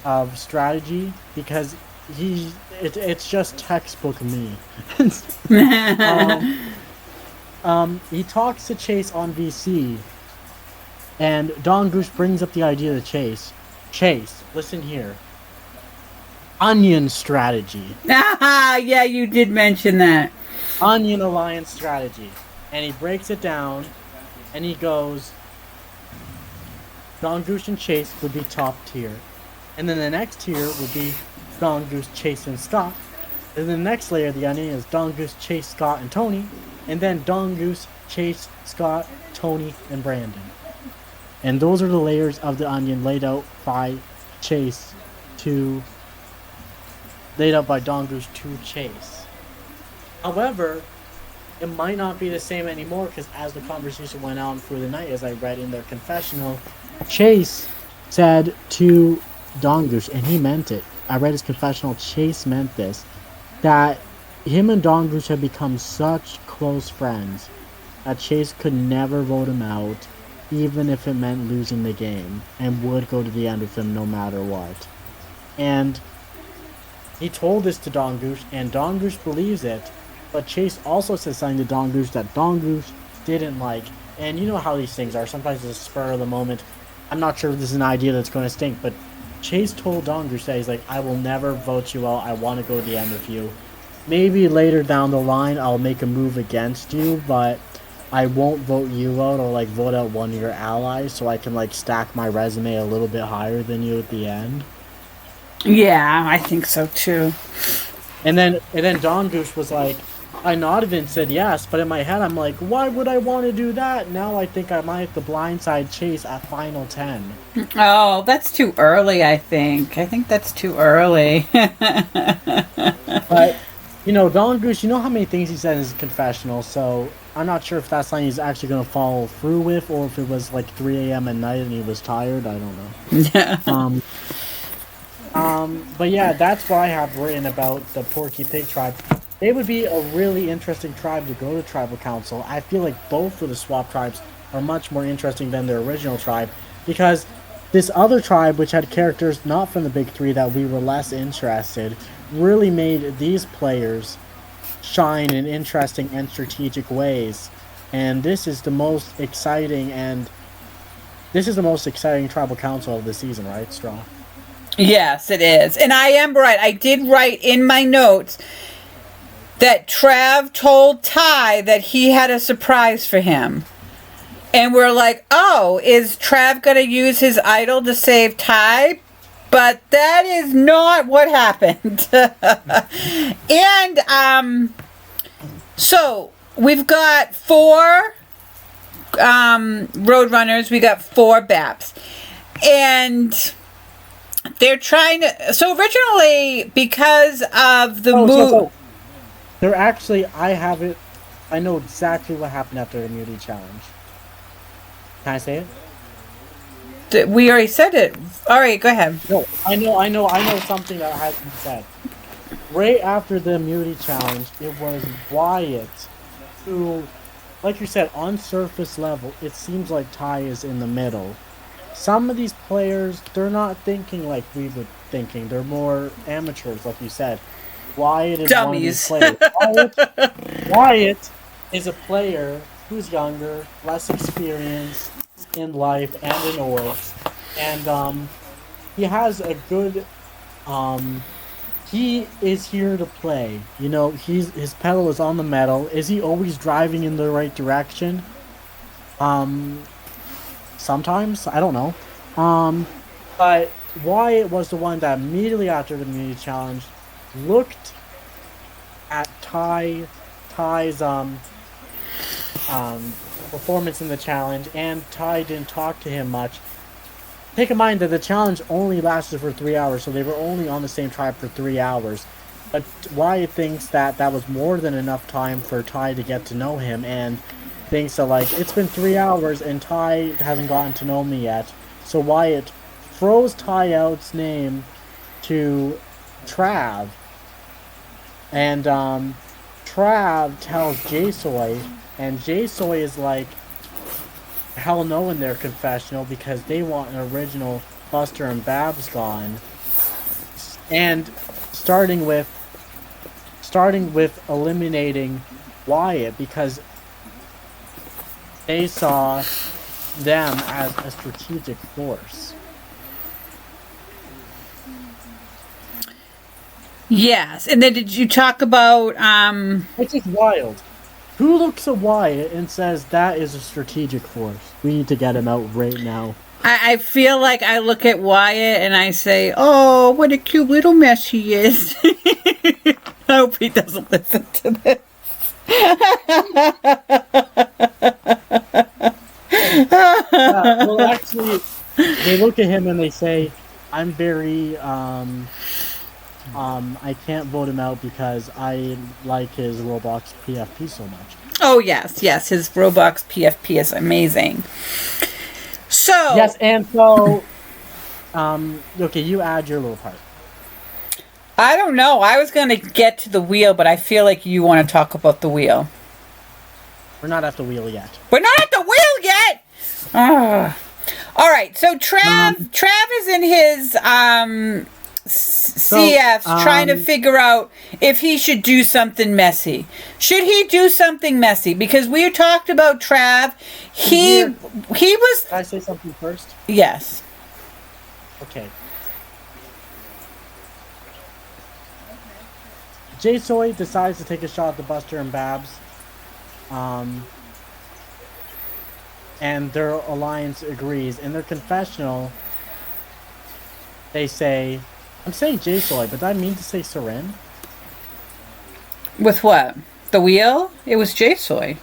of Strategy because it's just textbook me. He talks to Chase on VC, and Don Goose brings up the idea to Chase. Chase, listen here. Onion strategy. Yeah, you did mention that. Onion alliance strategy. And he breaks it down, and he goes, Don Goose and Chase would be top tier. And then the next tier would be Don Goose, Chase, and Scott. And then the next layer of the onion is Don Goose, Chase, Scott, and Tony. And then Don Goose, Chase, Scott, Tony, and Brandon. And those are the layers of the onion laid out by Chase to... laid out by Don Goose to Chase. However, it might not be the same anymore because as the conversation went on through the night, as I read in their confessional, Chase said to Don Goose, and he meant it. I read his confessional, Chase meant this, that him and Don Goose had become such close friends that Chase could never vote him out, even if it meant losing the game, and would go to the end with him no matter what. And he told this to Don Goose, and Don Goose believes it, but Chase also said something to Don Goose that Don Goose didn't like. And you know how these things are. Sometimes it's a spur of the moment. I'm not sure if this is an idea that's going to stink, but Chase told Don Goose that he's like, I will never vote you out. I want to go to the end with you. Maybe later down the line I'll make a move against you, but I won't vote you out or like vote out one of your allies so I can like stack my resume a little bit higher than you at the end. Yeah, I think so too. And then Don Goose was like, I nodded and said yes, but in my head I'm like, why would I want to do that? Now I think I might have to blindside Chase at Final 10. Oh, that's too early, I think. I think that's too early. But, you know, Don Goose, you know how many things he said in his confessional, so I'm not sure if that's something he's actually going to follow through with, or if it was like 3 a.m. at night and he was tired. I don't know. Yeah. But yeah, that's what I have written about the Porky Pig tribe. They would be a really interesting tribe to go to Tribal Council. I feel like both of the swap tribes are much more interesting than their original tribe, because this other tribe, which had characters not from the big three that we were less interested, really made these players shine in interesting and strategic ways. And this is the most exciting Tribal Council of the season, right, Straw? Yes, it is. And I am right. I did write in my notes that Trav told Ty that he had a surprise for him. And we're like, oh, is Trav going to use his idol to save Ty? But that is not what happened. And so we've got 4 Roadrunners. We got 4 BAPs. And they're trying to... So originally, because of the move... They're actually... I know exactly what happened after the immunity challenge. Can I say it? We already said it. All right, go ahead. No, I know something that hasn't been said. Right after the immunity challenge, it was Wyatt who, like you said, on surface level, it seems like Ty is in the middle. Some of these players, they're not thinking like we were thinking. They're more amateurs, like you said. Wyatt is dummies. One of these players. Wyatt is a player who's younger, less experienced in life and in orgs, and he has a good he is here to play. You know, his pedal is on the metal. Is he always driving in the right direction? Sometimes, I don't know. But Wyatt was the one that immediately after the immunity challenge looked at Ty's performance in the challenge, and Ty didn't talk to him much. Take in mind that the challenge only lasted for 3 hours, so they were only on the same tribe for 3 hours. But Wyatt thinks that that was more than enough time for Ty to get to know him, and thinks that, like, it's been 3 hours and Ty hasn't gotten to know me yet. So Wyatt throws Ty out's name to Trav, and Trav tells J-Soy, and J-Soy is like, hell no in their confessional because they want an original Buster and Babs gone. And starting with eliminating Wyatt because they saw them as a strategic force. Yes, and then did you talk about It's just wild. Who looks at Wyatt and says that is a strategic force? We need to get him out right now. I feel like I look at Wyatt and I say, oh, what a cute little mess he is. I hope he doesn't listen to this. Well, actually, they look at him and they say, I'm very, I can't vote him out because I like his Roblox PFP so much. Oh, yes, his Roblox PFP is amazing. So... Yes, and so, okay, you add your little part. I don't know. I was going to get to the wheel, but I feel like you want to talk about the wheel. We're not at the wheel yet. We're not at the wheel yet! Ugh. All right, so Trav is in his CFs trying to figure out if he should do something messy. Should he do something messy? Because we talked about Trav. He was... Can I say something first? Yes. Okay. J-Soy decides to take a shot at the Buster and Babs. And their alliance agrees. In their confessional, they say... I'm saying J-Soy, but do I mean to say Seren? With what? The wheel? It was J-Soy.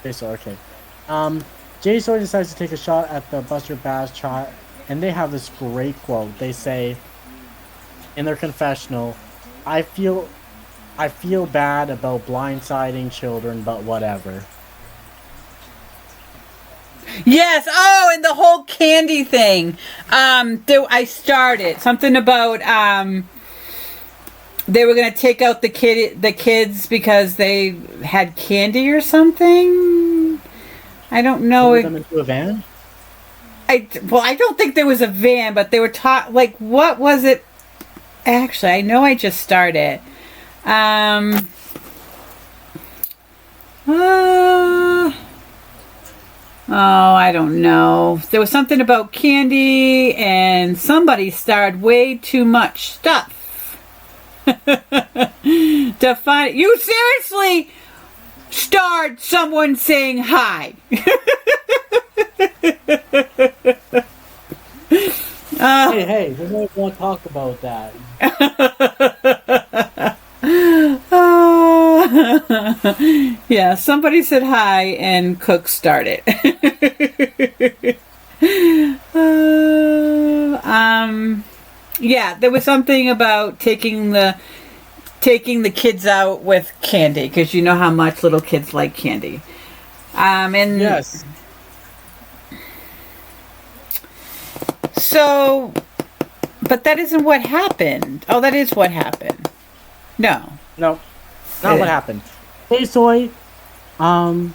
J-Soy, okay. J-Soy decides to take a shot at the Buster Babs shot, and they have this great quote. They say, in their confessional, I feel bad about blindsiding children, but whatever. Yes. Oh, and the whole candy thing. I started something about they were gonna take out the kids because they had candy or something. I don't know. Put them into a van? I don't think there was a van, but they were taught, like, what was it? Actually, I know I just started. Oh, I don't know. There was something about candy, and somebody starred way too much stuff. To find... You seriously starred someone saying hi. Hey, we don't want to talk about that. Yeah, somebody said hi and Cook started. Yeah, there was something about taking the kids out with candy, because you know how much little kids like candy. And yes. So, but that isn't what happened. Oh, that is what happened. No, not what happened. Hey, Soy. Then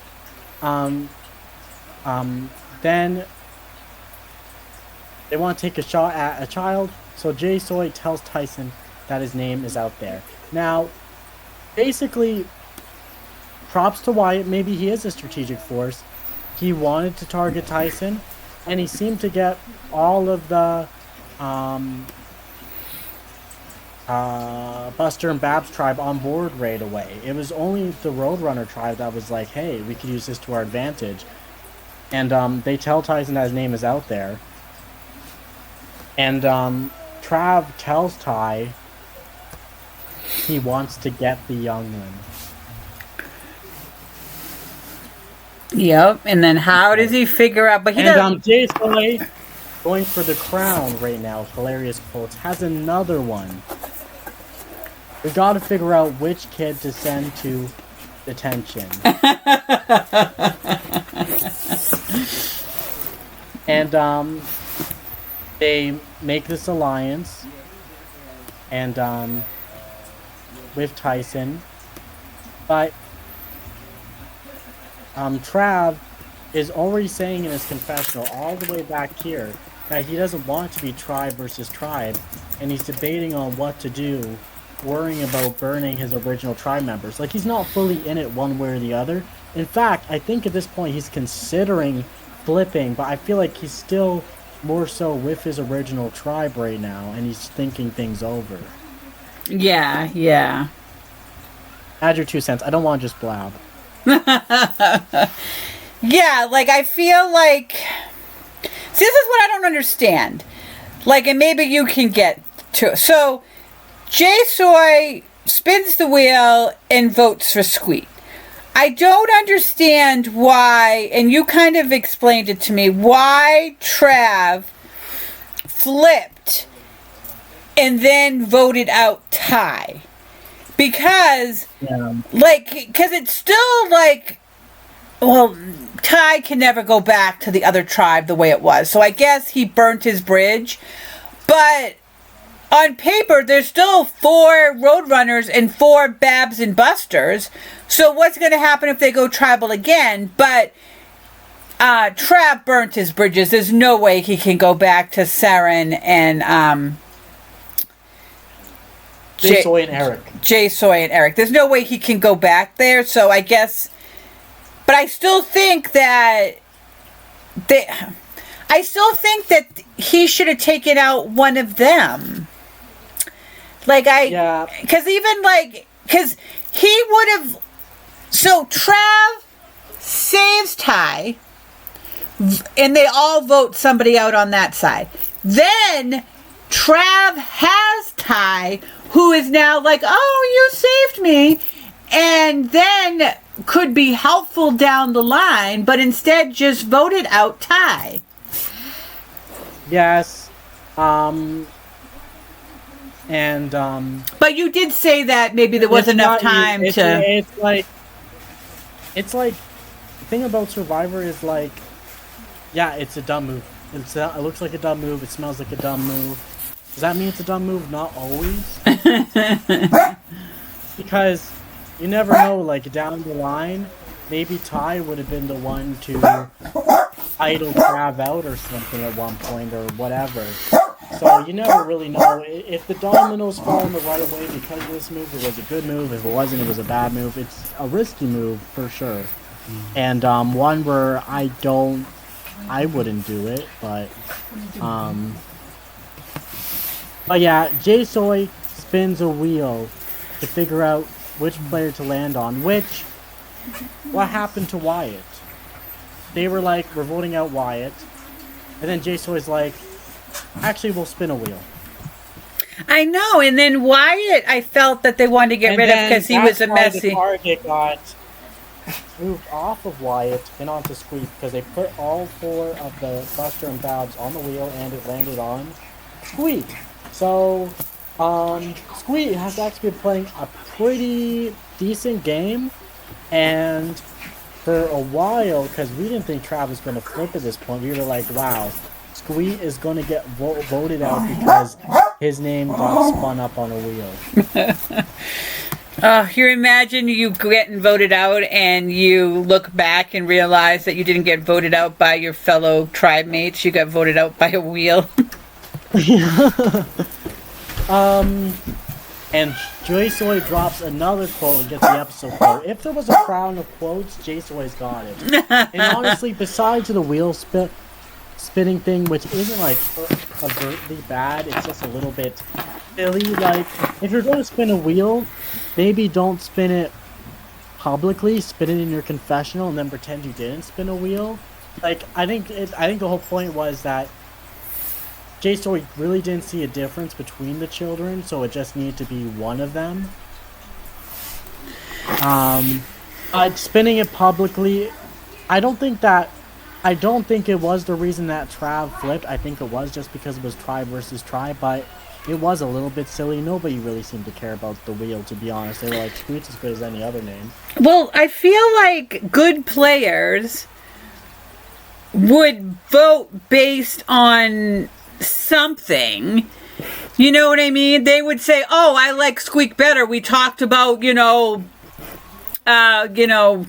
they want to take a shot at a child, so J-Soy tells Tyson that his name is out there. Now, basically, props to Wyatt. Maybe he is a strategic force. He wanted to target Tyson, and he seemed to get all of the Buster and Bab's tribe on board right away. It was only the Roadrunner tribe that was like, hey, we could use this to our advantage. And they tell Tyson that his name is out there. And Trav tells Ty he wants to get the youngling. Yep, and then how does he figure out? But he doesn't. Jason going for the crown right now. Hilarious quotes has another one. We got to figure out which kid to send to detention. And they make this alliance, and with Tyson, but Trav is already saying in his confessional all the way back here that he doesn't want to be tribe versus tribe, and he's debating on what to do, worrying about burning his original tribe members. Like, he's not fully in it one way or the other. In fact, I think at this point he's considering flipping, but I feel like he's still more so with his original tribe right now, and he's thinking things over. Yeah, yeah. Add your 2 cents. I don't want to just blab. Yeah, like, I feel like... See, this is what I don't understand. Like, and maybe you can get to... So, Jay Soy spins the wheel and votes for Squeak. I don't understand why, and you kind of explained it to me, why Trav flipped and then voted out Ty. Because, because it's still like, well, Ty can never go back to the other tribe the way it was. So I guess he burnt his bridge. But on paper, there's still 4 Roadrunners and 4 Babs and Busters. So what's going to happen if they go tribal again? But Trav burnt his bridges. There's no way he can go back to Saren and Jay Soy and Eric. Jay Soy and Eric. There's no way he can go back there. So I guess... But I still think that... I still think that he should have taken out one of them. Like, because even, like, because he would have, so Trav saves Ty, and they all vote somebody out on that side. Then Trav has Ty, who is now like, oh, you saved me, and then could be helpful down the line, but instead just voted out Ty. Yes. But you did say that maybe there wasn't enough time to... It's like, the thing about Survivor is like, yeah, it's a dumb move. It looks like a dumb move. It smells like a dumb move. Does that mean it's a dumb move? Not always. Because you never know, like, down the line, maybe Ty would have been the one to idle Trav out or something at one point or whatever. So you never really know. If the dominoes fall in the right way because of this move, it was a good move. If it wasn't, it was a bad move. It's a risky move for sure. And one where I wouldn't do it, but yeah, Jay Soy spins a wheel to figure out which player to land on, what happened to Wyatt? They were like, we're voting out Wyatt. And then Jay Soy's like, actually, we'll spin a wheel. I know, and then Wyatt, I felt that they wanted to get rid of because he was a messy. The target got moved off of Wyatt and onto Squeak because they put all 4 of the Buster and Babs on the wheel and it landed on Squeak. So, Squeak has actually been playing a pretty decent game, and for a while, because we didn't think Trav was going to flip at this point, we were like, wow, Squeak is going to get voted out because his name got spun up on a wheel. You imagine you getting voted out and you look back and realize that you didn't get voted out by your fellow tribe mates. You got voted out by a wheel. And Jay Soy drops another quote and gets the episode quote. If there was a crown of quotes, Jay Soy's got it. And honestly, besides the wheel spinning thing, which isn't like overtly bad, it's just a little bit silly. Like, if you're going to spin a wheel, maybe don't spin it publicly. Spin it in your confessional and then pretend you didn't spin a wheel. Like, I think the whole point was that Jay Story really didn't see a difference between the children, so it just needed to be one of them. Spinning it publicly, I don't think it was the reason that Trav flipped. I think it was just because it was try versus try, but it was a little bit silly. Nobody really seemed to care about the wheel, to be honest. They were like, Squeak's as good as any other name. Well, I feel like good players would vote based on something. You know what I mean? They would say, "Oh, I like Squeak better. We talked about,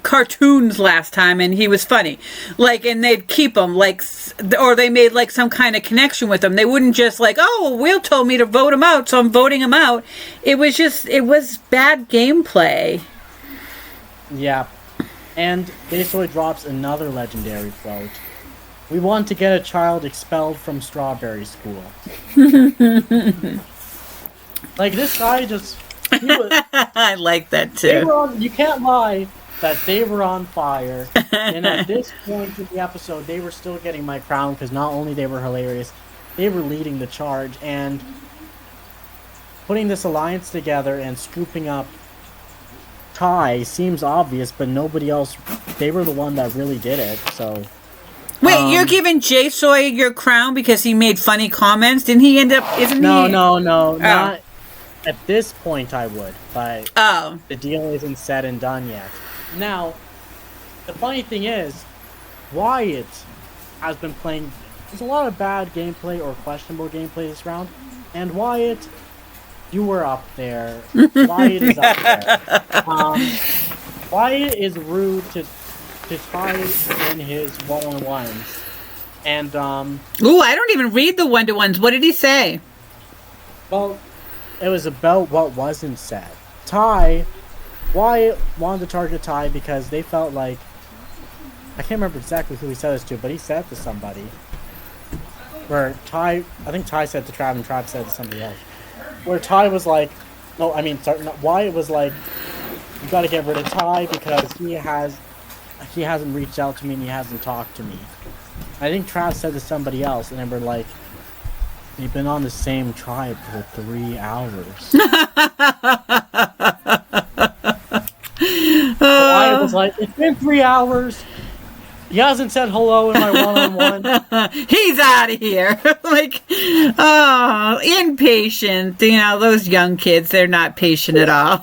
cartoons last time, and he was funny." Like, and they'd keep him, like, or they made like some kind of connection with him. They wouldn't just like, "Oh, Will told me to vote him out, so I'm voting him out." It was bad gameplay. Yeah, and Basoy drops another legendary quote. We want to get a child expelled from Strawberry School. Like, this guy just... I like that too. You can't lie that they were on fire. And at this point in the episode, they were still getting my crown because not only they were hilarious, they were leading the charge. And putting this alliance together and scooping up Ty seems obvious, but nobody else... They were the one that really did it, so... Wait, you're giving Jay Soy your crown because he made funny comments? Didn't he end up... No, he... not at this point I would, but the deal isn't said and done yet. Now, the funny thing is, Wyatt has been playing... There's a lot of bad gameplay or questionable gameplay this round, and Wyatt, you were up there. Wyatt is up there. Wyatt is rude to Ty in his one-on-ones. And, Ooh, I don't even read the one-to-ones. What did he say? Well, it was about what wasn't said. Wyatt wanted to target Ty because they felt like... I can't remember exactly who he said this to, but he said it to somebody. Where I think Ty said to Trav, and Trav said to somebody else. Where Ty was like... Wyatt was like, you gotta get rid of Ty because he hasn't reached out to me and he hasn't talked to me. I think Trav said to somebody else, and they were like, they've been on the same tribe for 3 hours. I was like, it's been 3 hours. He hasn't said hello in my one-on-one. He's out of here. Like, oh, impatient. You know, those young kids, they're not patient at all.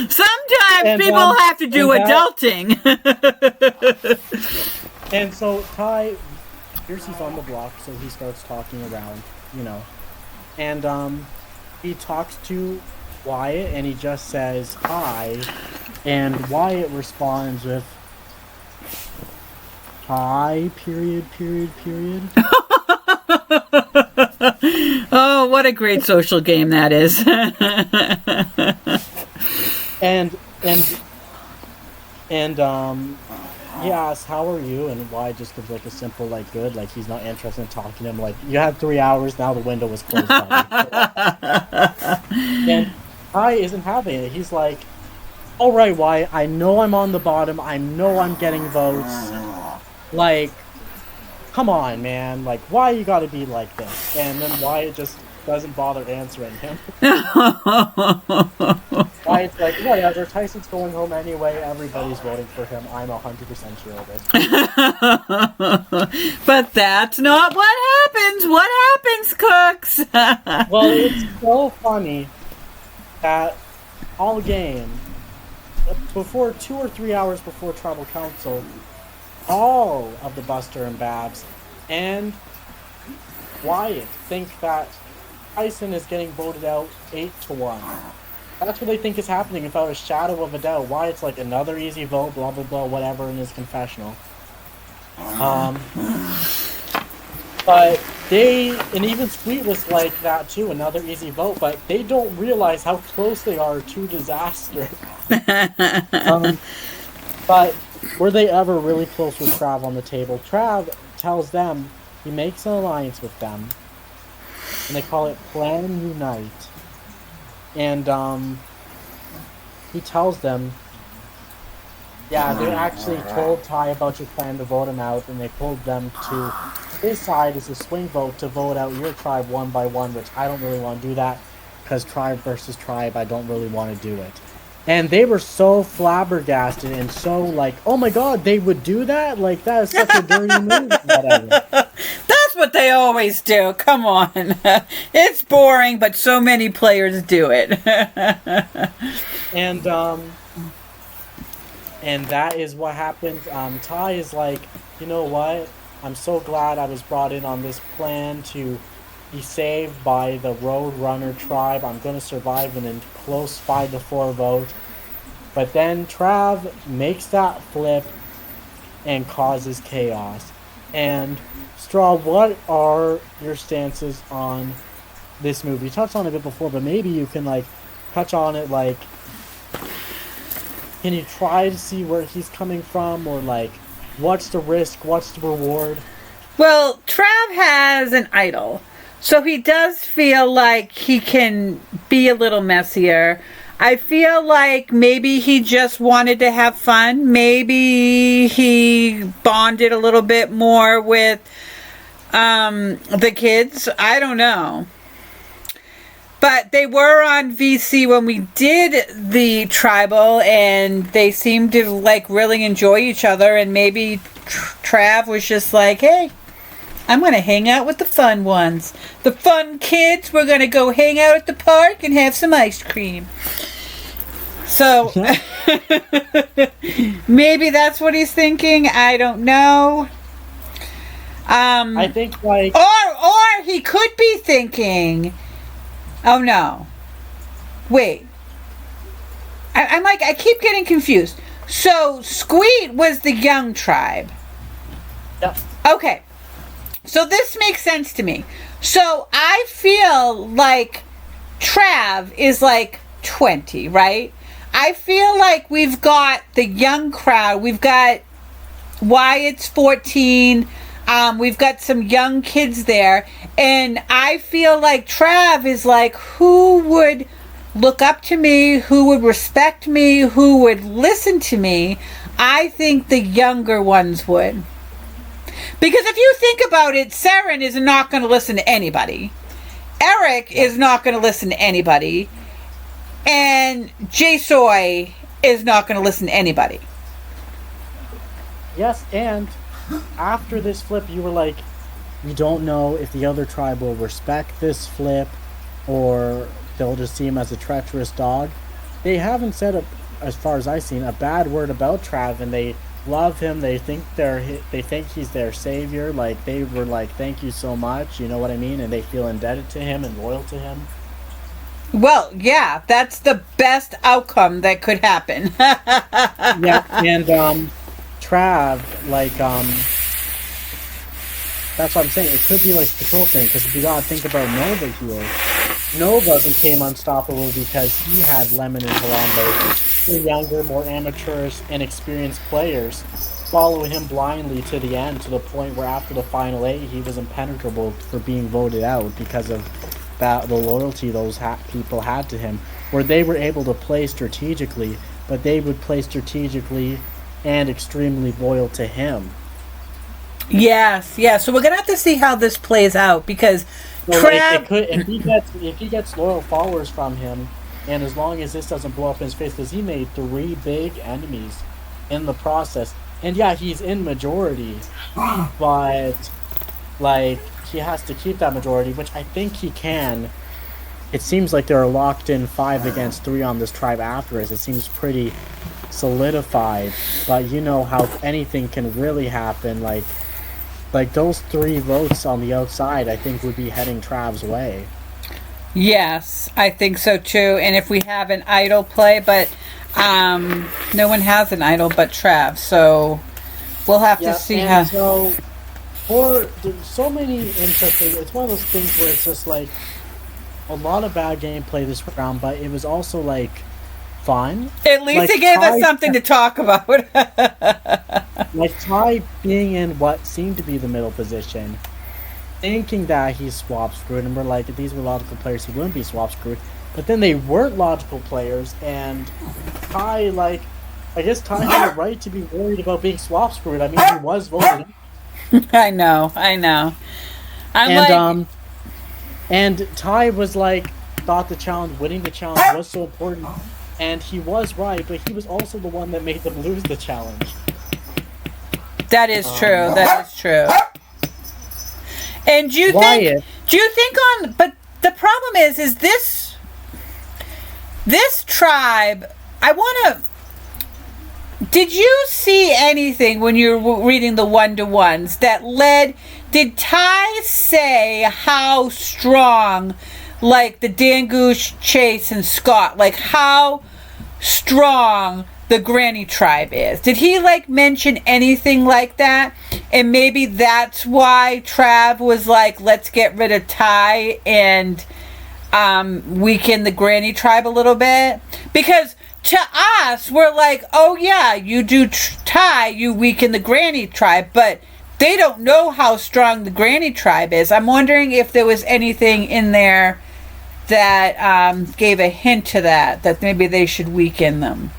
Sometimes people have to do adulting. And so Ty, here's he's on the block, so he starts talking around, and he talks to Wyatt, and he just says hi, and Wyatt responds with hi, period. Oh, what a great social game that is. and he asks, how are you? And Wyatt just gives like a simple, like, good, like he's not interested in talking to him, like, you had 3 hours, now the window was closed. And Ty isn't having it. He's like, alright, Wyatt, I know I'm on the bottom, I know I'm getting votes, like, come on, man, like, why you gotta be like this? And then Wyatt just doesn't bother answering him. Wyatt's like, whatever, Tyson's going home anyway, everybody's voting for him, I'm 100% sure of it. But that's not what happens! What happens, Cooks? Well, it's so funny that all game, before 2 or 3 hours before Tribal Council, all of the Buster and Babs and Wyatt think that Tyson is getting voted out 8-1. That's what they think is happening without a shadow of a doubt. Wyatt's like, another easy vote, blah blah blah, whatever, in his confessional. But and even Sweet was like that too, another easy vote, but they don't realize how close they are to disaster. But were they ever really close with Trav on the table? Trav tells them he makes an alliance with them, and they call it Plan Unite. And he tells them, yeah, they actually told Ty about your plan to vote him out, and they told them to his side is a swing vote to vote out your tribe one by one, which I don't really want to do that because tribe versus tribe, I don't really want to do it. And they were so flabbergasted and so like, oh my god, they would do that? Like, that is such a dirty move. Whatever. That's what they always do. Come on. It's boring, but so many players do it. And that is what happened. Ty is like, you know what? I'm so glad I was brought in on this plan to be saved by the Roadrunner tribe. I'm going to survive in a close 5-4 vote. But then Trav makes that flip and causes chaos. And Straw, what are your stances on this movie? You touched on it a bit before, but maybe you can like touch on it. Like, can you try to see where he's coming from, or like, what's the risk, what's the reward? Well, Trav has an idol. So he does feel like he can be a little messier. I feel like maybe he just wanted to have fun. Maybe he bonded a little bit more with the kids. I don't know. But they were on VC when we did the tribal, and they seemed to like really enjoy each other. And maybe Trav was just like, hey, I'm going to hang out with the fun ones. The fun kids, we're going to go hang out at the park and have some ice cream. So, maybe that's what he's thinking. I don't know. I think like... Or he could be thinking, oh no. Wait. I'm like, I keep getting confused. So, Squeet was the young tribe. Yep. Okay. So this makes sense to me. So I feel like Trav is like 20, right? I feel like we've got the young crowd. We've got Wyatt's 14. We've got some young kids there. And I feel like Trav is like, who would look up to me? Who would respect me? Who would listen to me? I think the younger ones would. Because if you think about it, Saren is not going to listen to anybody. Eric is not going to listen to anybody. And J-Soy is not going to listen to anybody. Yes, and after this flip, you were like, you don't know if the other tribe will respect this flip or they'll just see him as a treacherous dog. They haven't said, as far as I've seen, a bad word about Trav, and they love him. They think he's their savior. Like, they were like, thank you so much, you know what I mean? And they feel indebted to him and loyal to him. Well, yeah, that's the best outcome that could happen. Yeah, and Trav, like, that's what I'm saying. It could be like the control thing, because we gotta think about Nova here. Nova became unstoppable because he had Lemon and Colombo. The younger, more amateurish, inexperienced players follow him blindly to the end, to the point where after the final 8, he was impenetrable for being voted out because of that, the loyalty those people had to him, where they were able to play strategically, but they would play strategically and extremely loyal to him. Yes, yeah. So we're gonna have to see how this plays out, because Trav, if he gets loyal followers from him, and as long as this doesn't blow up in his face, because he made 3 big enemies in the process, and yeah, he's in majority, but like, he has to keep that majority, which I think he can. It seems like there are locked in 5 against 3 on this tribe afterwards. It seems pretty solidified, but you know how anything can really happen. Like those 3 votes on the outside, I think would be heading Trav's way. yes, I think so too. And if we have an idol play, but no one has an idol but Trav, so we'll have to see how. So, there's so many interesting. It's one of those things where it's just like a lot of bad gameplay this round, but it was also like fun. At least it gave us something to talk about. Like Ty being in what seemed to be the middle position, thinking that he's swap screwed, and we're like, if these were logical players, he wouldn't be swap screwed. But then they weren't logical players, and Ty, like, I guess Ty had a right to be worried about being swap screwed. I mean, he was voted. I know. And Ty was like, thought the challenge, winning the challenge was so important, and he was right, but he was also the one that made them lose the challenge. That is true. That is true. And do you think but the problem is this tribe, did you see anything when you were reading the one-to-ones that did Ty say how strong, like the Dangoose, Chase, and Scott, like how strong the Granny tribe is? Did he like mention anything like that? And maybe that's why Trav was like, let's get rid of Ty and weaken the Granny tribe a little bit? Because to us, we're like, oh yeah, you do Ty, you weaken the Granny tribe, but they don't know how strong the Granny tribe is. I'm wondering if there was anything in there that gave a hint to that maybe they should weaken them.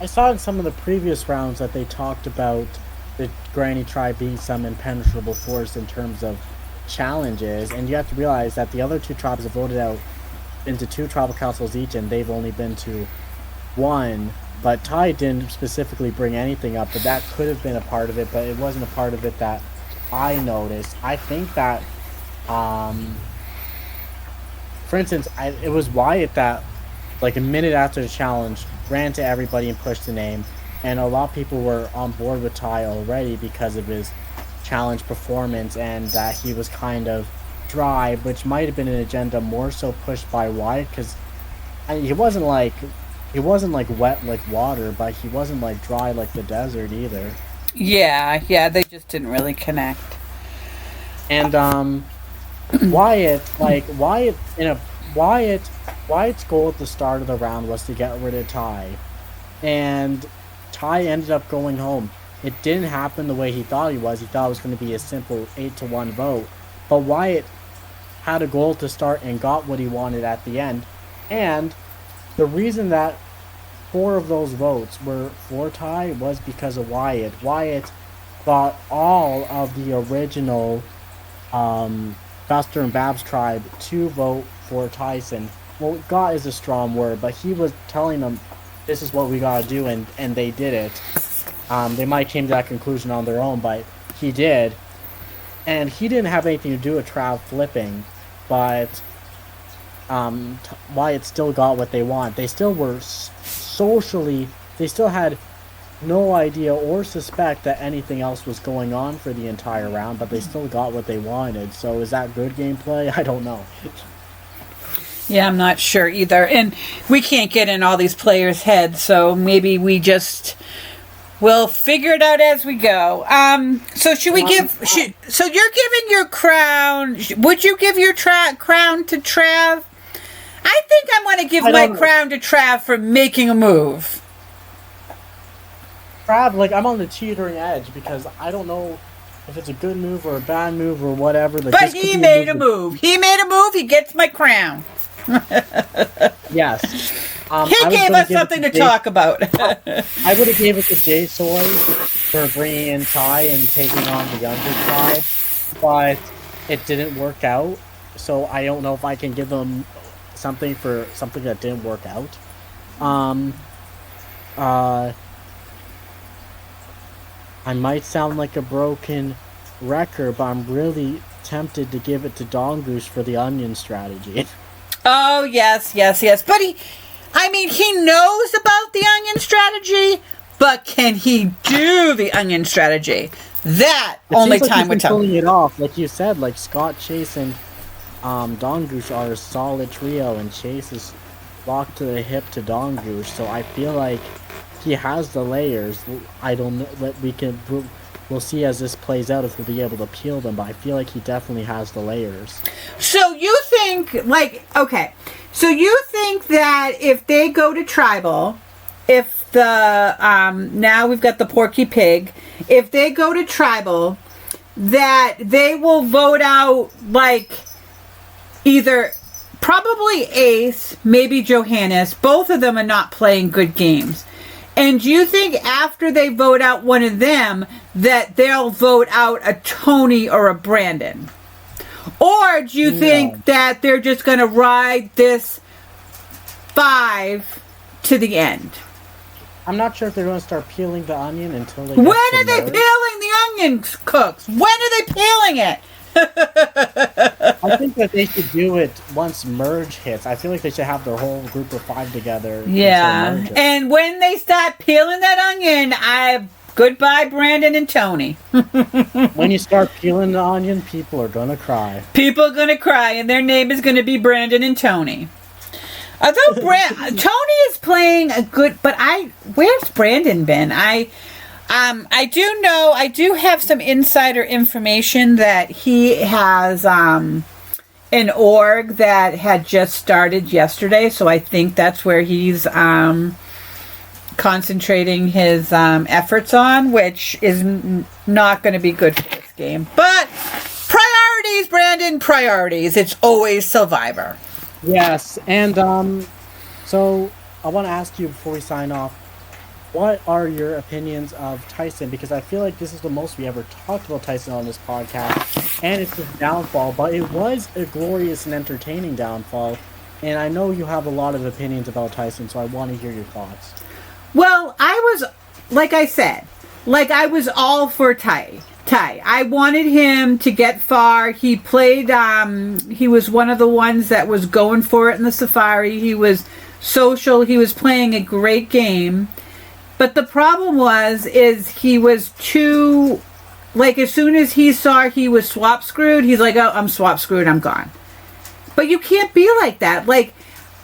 I saw in some of the previous rounds that they talked about the Granny tribe being some impenetrable force in terms of challenges, and you have to realize that the other two tribes have voted out into 2 tribal councils each, and they've only been to 1. But Ty didn't specifically bring anything up, but that could have been a part of it, but it wasn't a part of it that I noticed. I think that, for instance, it was Wyatt that, like a minute after the challenge, ran to everybody and pushed the name, and a lot of people were on board with Ty already because of his challenge performance, and that he was kind of dry, which might have been an agenda more so pushed by Wyatt, because he wasn't like wet like water, but he wasn't like dry like the desert either. Yeah, they just didn't really connect. And Wyatt's goal at the start of the round was to get rid of Ty, and Ty ended up going home. It didn't happen the way he thought he was. He thought it was going to be a simple 8-1 vote, but Wyatt had a goal to start and got what he wanted at the end. And the reason that 4 of those votes were for Ty was because of Wyatt. Wyatt got all of the original Buster and Babs tribe to vote for Tyson. Well, got is a strong word, but he was telling them, this is what we gotta do, and they did it. They might came to that conclusion on their own, but he did. And he didn't have anything to do with Trav flipping, but Wyatt still got what they want. They still were they still had no idea or suspect that anything else was going on for the entire round, but they still got what they wanted. So is that good gameplay? I don't know. Yeah, I'm not sure either. And we can't get in all these players' heads, so maybe we'll figure it out as we go. So so you're giving your crown. Would you give your crown to Trav? I think I'm going to give my crown to Trav for making a move. Trav, like, I'm on the teetering edge because I don't know if it's a good move or a bad move or whatever. Like, but he made a move. He made a move. He gets my crown. Yes. He gave us something to talk about. I would have gave it to Jay Soy for bringing in Ty and taking on the younger tribe, but it didn't work out. So I don't know if I can give them something for something that didn't work out. I might sound like a broken record, but I'm really tempted to give it to Dongoose for the onion strategy. Oh, yes. But he knows about the onion strategy, but can he do the onion strategy? That it only seems like time would tell. Pulling it off, like you said, like Scott, Chase, and Dongoose are a solid trio, and Chase is locked to the hip to Dongoose, so I feel like he has the layers. I don't know that we'll see as this plays out if we'll be able to peel them, but I feel like he definitely has the layers. So you think, so you think that if they go to tribal, if the, now we've got the Porky Pig, if they go to tribal, that they will vote out like either probably Ace, maybe Johannes. Both of them are not playing good games. And do you think after they vote out one of them that they'll vote out a Tony or a Brandon? Or do you think that they're just going to ride this 5 to the end? I'm not sure if they're going to start peeling the onion until they. When are they peeling the onion, Cooks? When are they peeling it? I think that they should do it once merge hits. I feel like they should have their whole group of 5 together. Yeah, and when they start peeling that onion, goodbye Brandon and Tony. When you start peeling the onion, people are gonna cry. People are gonna cry, and their name is gonna be Brandon and Tony. Although Tony is playing a good, but where's Brandon been? I do have some insider information that he has an org that had just started yesterday, so I think that's where he's concentrating his efforts on, which is not going to be good for this game. But priorities, Brandon, priorities. It's always Survivor. Yes, and so I want to ask you before we sign off, what are your opinions of Tyson? Because I feel like this is the most we ever talked about Tyson on this podcast, and it's his downfall, but it was a glorious and entertaining downfall, and I know you have a lot of opinions about Tyson, so I want to hear your thoughts. Well, I was all for Ty. I wanted him to get far. He played, he was one of the ones that was going for it in the Safari. He was social. He was playing a great game. But the problem is he was too, like, as soon as he saw he was swap screwed, he's like, oh, I'm swap screwed, I'm gone. But you can't be like that. Like,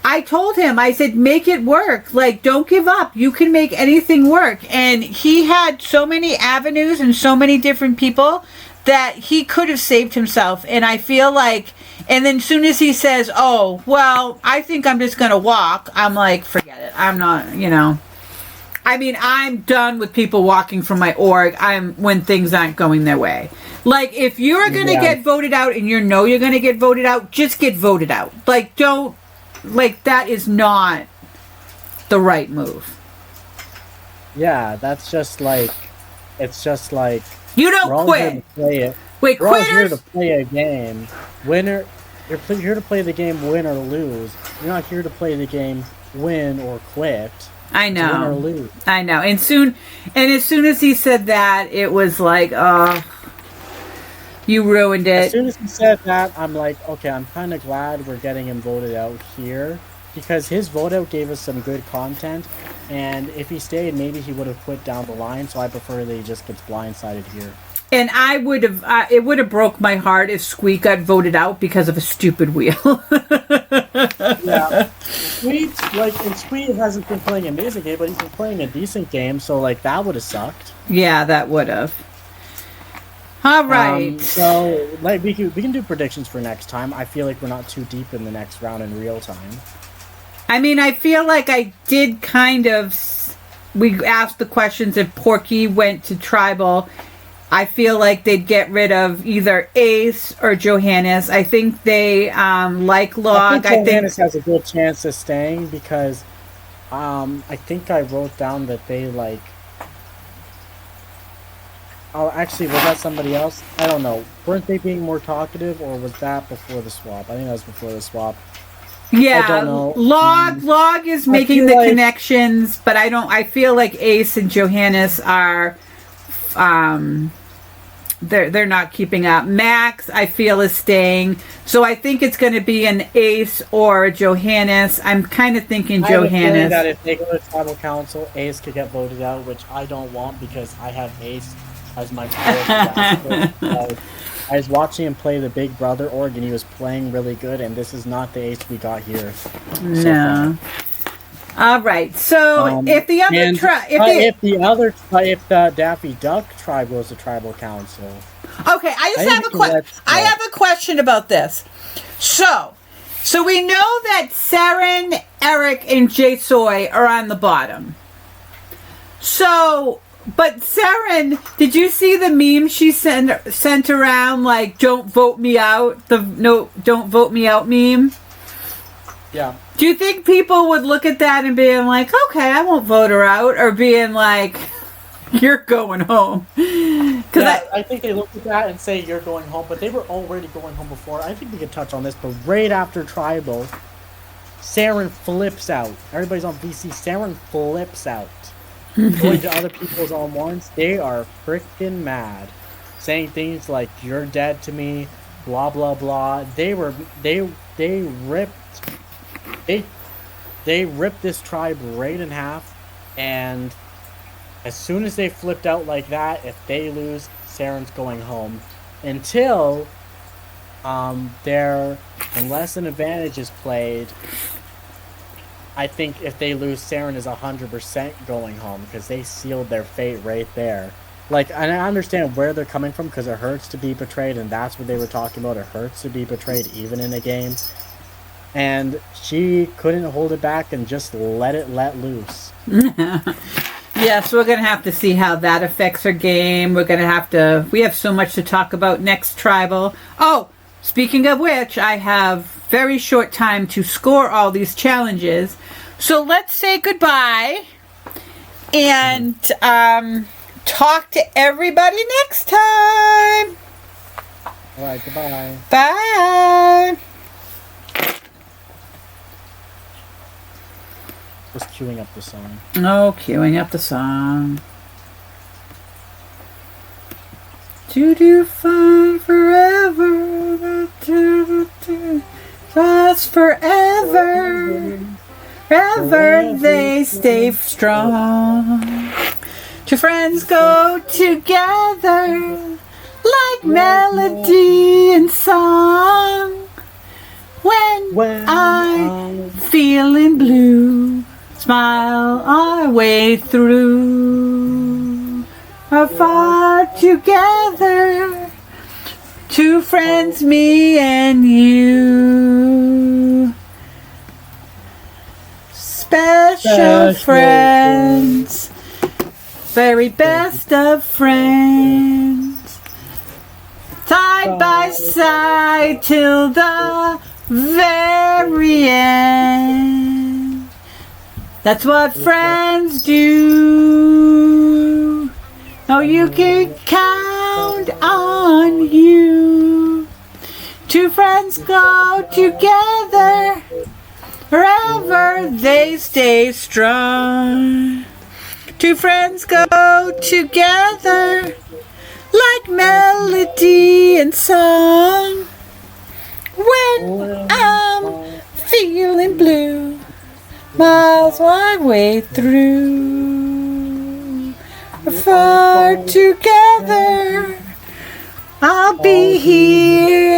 I told him, I said, make it work. Like, don't give up. You can make anything work. And he had so many avenues and so many different people that he could have saved himself. And I feel like, and then as soon as he says, oh, well, I think I'm just going to walk, I'm like, forget it. I'm not, I mean, I'm done with people walking from my org when things aren't going their way. Like, if you're going to get voted out and you're going to get voted out, just get voted out. Like, that is not the right move. Yeah, that's just like, it's just like... You don't quit. Wait, quitters? We're all here to play a game. You're here to play the game win or lose. You're not here to play the game win or quit. I know. Win or lose. I know. And as soon as he said that, it was like, oh, you ruined it. As soon as he said that, I'm like, okay, I'm kind of glad we're getting him voted out here, because his vote out gave us some good content, and if he stayed, maybe he would have quit down the line, so I prefer that he just gets blindsided here. And I would have, it would have broke my heart if Squeak got voted out because of a stupid wheel. Yeah. Squeak hasn't been playing an amazing game, but he's been playing a decent game, so, like, that would have sucked. Yeah, that would have. All right. So, like, we can do predictions for next time. I feel like we're not too deep in the next round in real time. I mean, I feel like I did kind of... We asked the questions if Porky went to Tribal. I feel like they'd get rid of either Ace or Johannes. I think they like Log. I think Johannes has a good chance of staying because I think I wrote down that they like... Oh, actually, was that somebody else? I don't know. Weren't they being more talkative, or was that before the swap? I think that was before the swap. Yeah, I don't know. Log is making the connections, but I feel like Ace and Johannes are... They're not keeping up. Max, I feel, is staying. So I think it's going to be an Ace or a Johannes. I'm kind of thinking Johannes. I have a feeling that if they go to Tribal Council, Ace could get voted out, which I don't want because I have Ace as my player. I was watching him play the Big Brother org, and he was playing really good, and this is not the Ace we got here. No. All right. So if the Daffy Duck tribe goes to Tribal Council. Okay, I have a question about this. So we know that Saren, Eric, and Jay Soy are on the bottom. So But Saren, did you see the meme she sent around, like, don't vote me out? Don't vote me out meme? Yeah. Do you think people would look at that and being like, okay, I won't vote her out, or being like, you're going home? Yeah, I think they look at that and say you're going home, but they were already going home before. I think we could touch on this, but right after Tribal, Saren flips out. Everybody's on VC. Saren flips out. Going to other people's on ones, they are freaking mad, saying things like "you're dead to me," blah blah blah. They ripped this tribe right in half, and as soon as they flipped out like that, if they lose, Saren's going home. Until unless an advantage is played, I think if they lose, Saren is 100% going home because they sealed their fate right there. Like, and I understand where they're coming from because it hurts to be betrayed, and that's what they were talking about. It hurts to be betrayed even in a game. And she couldn't hold it back and just let loose. Yes, we're going to have to see how that affects her game. We have so much to talk about next Tribal. Oh, speaking of which, I have very short time to score all these challenges. So let's say goodbye and talk to everybody next time. All right, goodbye. Bye. Just queuing up the song. Oh, queuing up the song. Do fun forever. Just forever. Forever they stay strong. Two friends go together like melody and song. When I'm feeling blue, smile our way through. Are far together, two friends, me and you. Special friends, very best of friends. Side by side till the very end. That's what friends do. Oh, you can count on you. Two friends go together, forever they stay strong. Two friends go together like melody and song. When I'm feeling blue, miles my way through. Far together, I'll be here